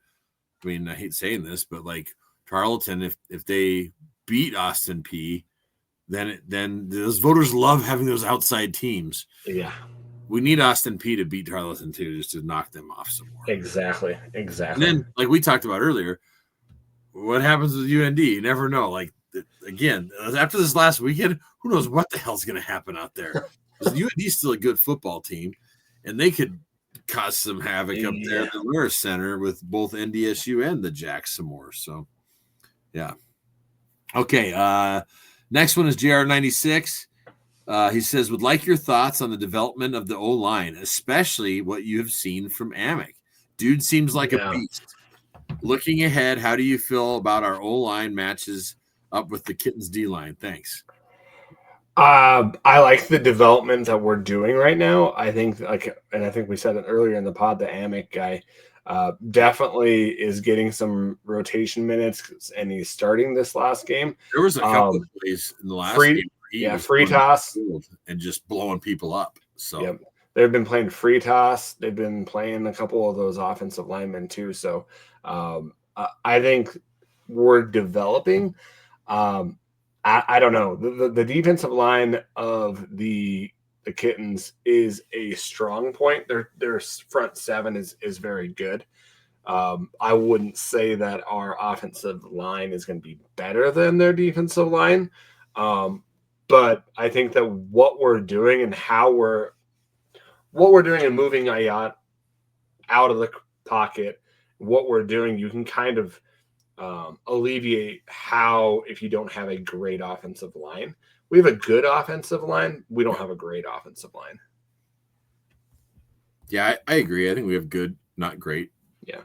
I mean, I hate saying this, but like Tarleton, if they beat Austin P, then those voters love having those outside teams. Yeah. We need Austin P to beat Tarleton too, just to knock them off some more. Exactly. And then, like we talked about earlier, what happens with UND? You never know. Like again, after this last weekend, who knows what the hell's going to happen out there? UND's still a good football team, and they could cause some havoc up there at the Lewis Center with both NDSU and the Jacks some more. So, yeah. Okay. Next one is JR96. He says, would like your thoughts on the development of the O-line, especially what you have seen from Amick. Dude seems like a beast. Looking ahead, how do you feel about our O-line matches up with the Kittens D-line? Thanks. I like the development that we're doing right now. I think and I think we said it earlier in the pod, the Amick guy definitely is getting some rotation minutes, and he's starting this last game. There was a couple of plays in the last game free toss and just blowing people up. So they've been playing free toss. They've been playing a couple of those offensive linemen too. So I think we're developing. I don't know. The defensive line of the Kittens is a strong point. Their front seven is very good. I wouldn't say that our offensive line is going to be better than their defensive line. But I think that what we're doing and what we're doing and moving Ayat out of the pocket, what we're doing, you can kind of alleviate how if you don't have a great offensive line. We have a good offensive line. We don't have a great offensive line. Yeah, I agree. I think we have good, not great. Yeah.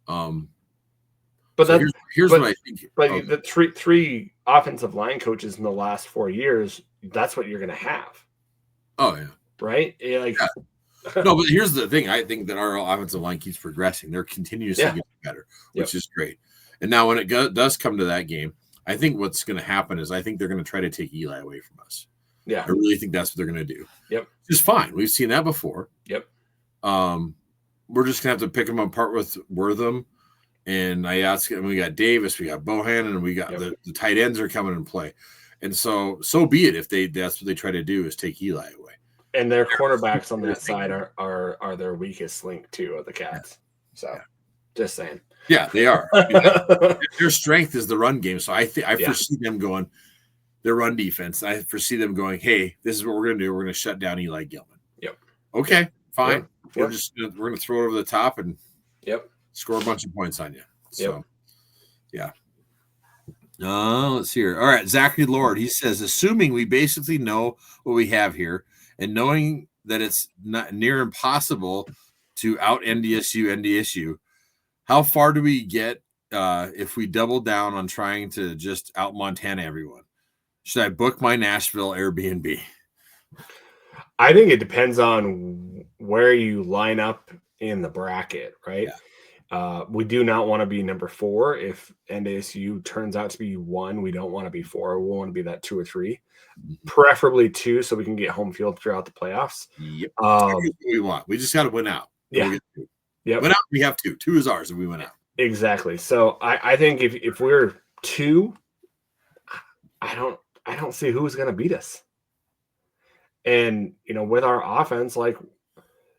But so here's what I think. But the three offensive line coaches in the last 4 years, that's what you're going to have. Oh yeah. Right. Yeah. No, but here's the thing. I think that our offensive line keeps progressing. They're continuously getting better, which is great. And now when it does come to that game, I think what's going to happen is I think they're going to try to take Eli away from us. Yeah. I really think that's what they're going to do. Yep. It's fine. We've seen that before. Yep. We're just going to have to pick them apart with Wortham and Ayatska. And we got Davis, we got Bohannon, and we got the tight ends are coming in play. And so be it if that's what they try to do is take Eli away. And their cornerbacks on that side are their weakest link too of the Cats. So just saying. Yeah, they are. Their strength is the run game. So I foresee them going their run defense. I foresee them going, hey, this is what we're going to do. We're going to shut down Eli Gilman. Yep. Okay, fine. Yep. We're going to throw it over the top and score a bunch of points on you. So, let's see here. All right, Zachary Lord. He says, assuming we basically know what we have here and knowing that it's not near impossible to out NDSU, how far do we get if we double down on trying to just out Montana everyone? Should I book my Nashville Airbnb? I think it depends on where you line up in the bracket, right? Yeah. We do not want to be number 4. If NDSU turns out to be 1, we don't want to be 4. We want to be that 2 or 3, preferably 2, so we can get home field throughout the playoffs. Yep. That's what we want. We just got to win out. Yeah. Win out, we have 2. 2 is ours if we win out. Exactly. So I think if we're 2, I don't see who's going to beat us. And with our offense, like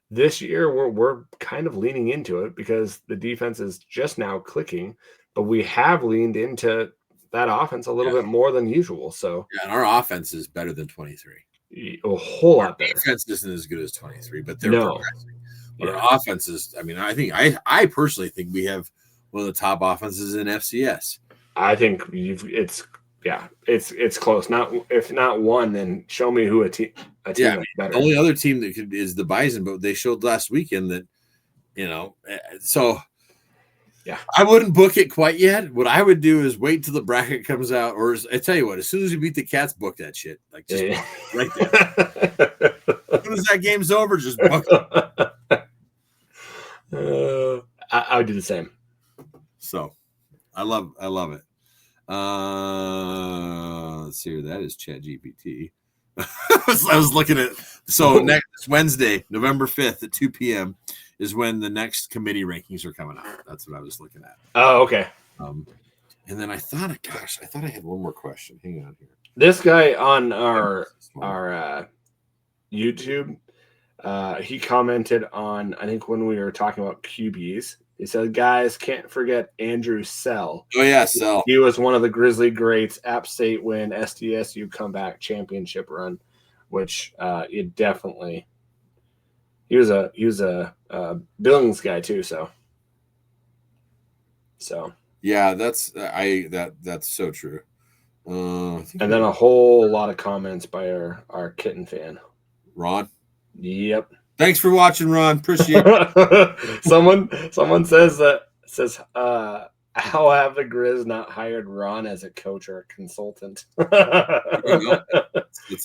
this year, we're kind of leaning into it because the defense is just now clicking, but we have leaned into that offense a little bit more than usual. So and our offense is better than 23. A whole lot better. Our defense isn't as good as 23, but they're progressing. But our offense is, I personally think we have one of the top offenses in FCS. I think it's close. If not one, then show me who a team that's better. The only other team that is the Bison, but they showed last weekend that, so I wouldn't book it quite yet. What I would do is wait till the bracket comes out, or I tell you what, as soon as you beat the Cats, book that shit. Like just right there. As soon as that game's over, just book it. I would do the same. So I love it. Let's see here. That is ChatGPT. I was looking at next Wednesday, November 5th at 2 p.m. is when the next committee rankings are coming out. That's what I was looking at. Oh, okay. And then I thought I had one more question. Hang on here. This guy on our YouTube, he commented on, I think when we were talking about QBs, he said, guys, can't forget Andrew Sell. Oh, yeah, Sell. He was one of the Grizzly greats. App State win, SDSU comeback championship run, which it definitely – he was a Billings guy too, so. Yeah, that's so true. And then a whole lot of comments by our kitten fan. Ron? Yep. Thanks for watching, Ron. Appreciate it. Someone says how have the Griz not hired Ron as a coach or a consultant?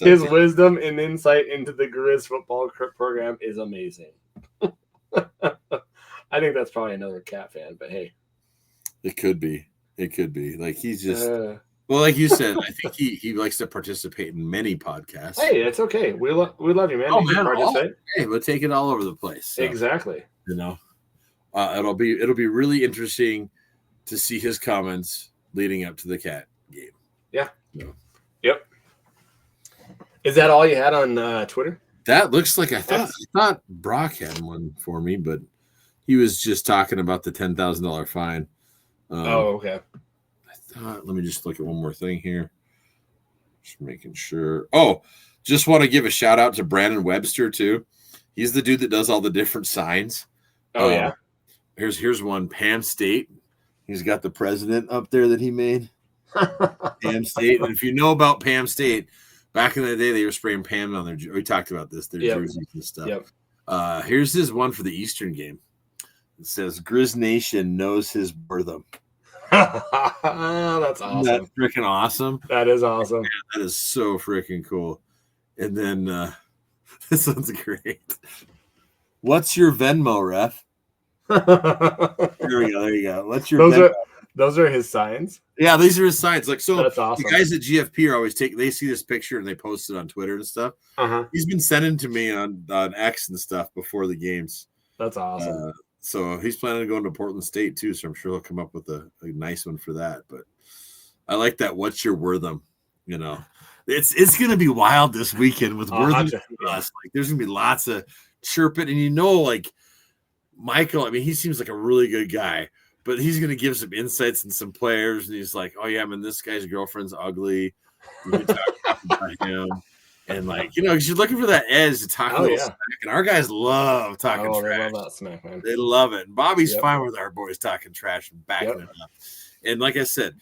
His wisdom and insight into the Griz football program is amazing. I think that's probably another Cat fan, but hey. It could be. Like he's just Well, like you said, I think he likes to participate in many podcasts. Hey, it's okay. We love you, man. Oh, you man, hey, we'll take it all over the place. So, exactly. You know, it'll be really interesting to see his comments leading up to the Cat game. Yeah. Yep. Is that all you had on Twitter? That looks like I thought Brock had one for me, but he was just talking about the $10,000 fine. Okay. Let me just look at one more thing here. Just making sure. Oh, just want to give a shout out to Brandon Webster too. He's the dude that does all the different signs. Oh yeah. Here's one. Pam State. He's got the president up there that he made. Pam State. And if you know about Pam State, back in the day they were spraying Pam on their. We talked about this. Their jerseys and stuff. Yep. Here's his one for the Eastern game. It says Griz Nation knows his wortham. That's awesome. That's freaking awesome. That is awesome. Man, that is so freaking cool. And then this one's great. What's your Venmo, ref? There you go. What's your Venmo? Those are his signs. Yeah, these are his signs. Like, so that's awesome. The guys at GFP are always they see this picture and they post it on Twitter and stuff. He's been sending to me on X and stuff before the games. That's awesome. So he's planning to go into Portland State too. So I'm sure he'll come up with a nice one for that. But I like that. What's your wortham? You know, it's going to be wild this weekend with wortham. Like, there's going to be lots of chirping, and like Michael. I mean, he seems like a really good guy, but he's going to give some insights and some players. And he's like, "Oh yeah, I mean, this guy's girlfriend's ugly. You can talk about him." And because you're looking for that edge to talk smack, and our guys love talking trash. They love that smack, man. They love it. And Bobby's fine with our boys talking trash and backing it up. And like I said,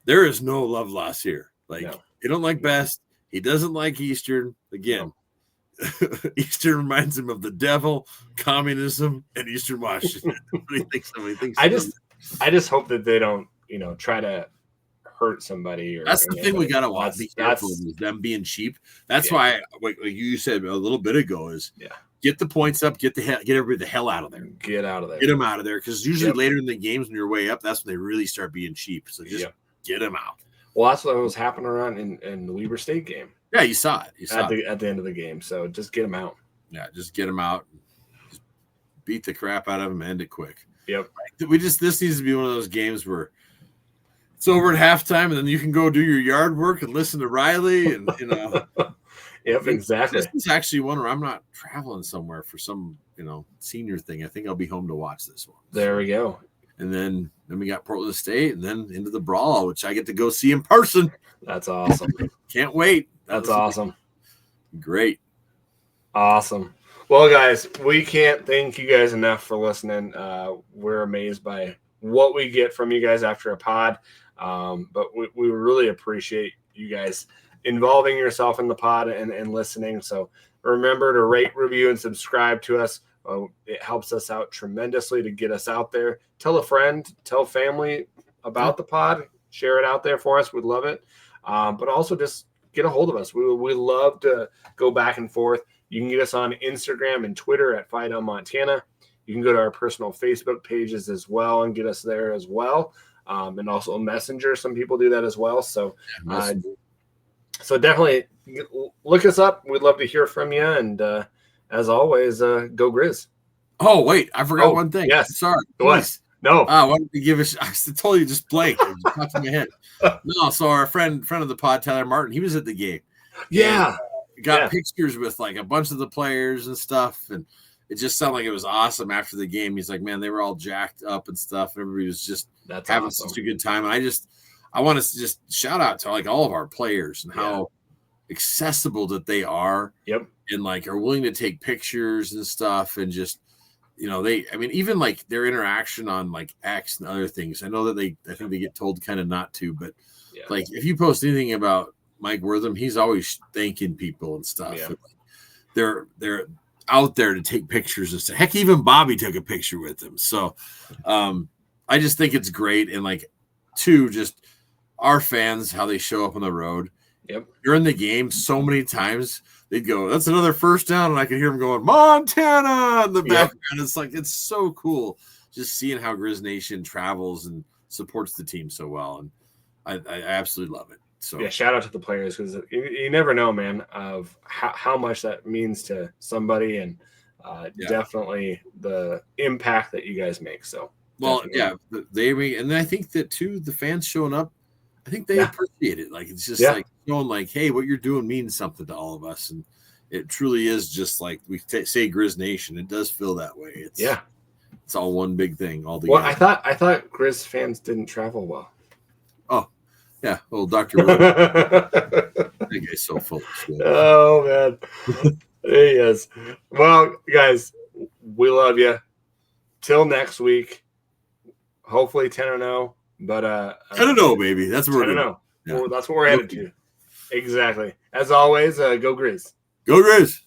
there is no love loss here. He don't like Best. He doesn't like Eastern. Again, Eastern reminds him of the devil, communism, and Eastern Washington. He thinks I just hope that they don't, try to hurt somebody. That's the thing we gotta watch. Be careful with them being cheap. That's why, like you said a little bit ago, is get the points up, get everybody the hell out of there. Get out of there. Get them out of there, because usually later in the games when you're way up, that's when they really start being cheap. So just get them out. Well, that's what was happening around in the Weber State game. Yeah, you saw it. At the end of the game. So just get them out. Yeah, just get them out. Just beat the crap out of them. End it quick. Yep. This needs to be one of those games where it's over at halftime, and then you can go do your yard work and listen to Riley, and Yep, exactly. This is actually one where I'm not traveling somewhere for some senior thing. I think I'll be home to watch this one. There we go. And then we got Portland State, and then into the brawl, which I get to go see in person. That's awesome. Can't wait. That's awesome. Great. Awesome. Well, guys, we can't thank you guys enough for listening. We're amazed by what we get from you guys after a pod. But we really appreciate you guys involving yourself in the pod and listening. So remember to rate, review, and subscribe to us. It helps us out tremendously to get us out there. Tell a friend, tell family about the pod. Share it out there for us. We'd love it. But also just get a hold of us. We love to go back and forth. You can get us on Instagram and Twitter at Fight on Montana. You can go to our personal Facebook pages as well and get us there as well. And also Messenger. Some people do that as well. So, so definitely look us up. We'd love to hear from you. And as always, go Griz. Oh, wait. I forgot one thing. Yes. Sorry. What? No. I wanted to give I told you just blank. It was just in my head. No, so our friend of the pod, Tyler Martin, he was at the game. Yeah. Got pictures with a bunch of the players and stuff. And it just sounded like it was awesome after the game. He's like, man, they were all jacked up and stuff. Everybody was just having such a good time. And I want to just shout out to all of our players and how accessible that they are. Yep. And are willing to take pictures and stuff, and just, even their interaction on X and other things. I know that I think they get told kind of not to, but if you post anything about Mike Wortham, he's always thanking people and stuff. Yeah. And they're out there to take pictures and stuff. Heck, even Bobby took a picture with him. So I just think it's great. And just our fans, how they show up on the road. Yep. During the game, so many times they'd go, "That's another first down," and I could hear them going, "Montana!" in the background. It's so cool just seeing how Griz Nation travels and supports the team so well. And I absolutely love it. So yeah, shout out to the players, because you never know, man, of how much that means to somebody, and definitely the impact that you guys make. So definitely. And I think that too, the fans showing up, I think they appreciate it. Like it's just like showing like, hey, what you're doing means something to all of us, and it truly is just like we say Griz Nation. It does feel that way. It's all one big thing all together. Well, I thought Griz fans didn't travel well. Oh, yeah. Well, Dr. That guy's so full of shit. Oh, man. There he is. Well, guys, we love you. Till next week. Hopefully 10-0. But 10-0, baby. That's what we're doing. 10-0. Yeah. That's what we're headed to. Exactly. As always, go Griz. Go Griz.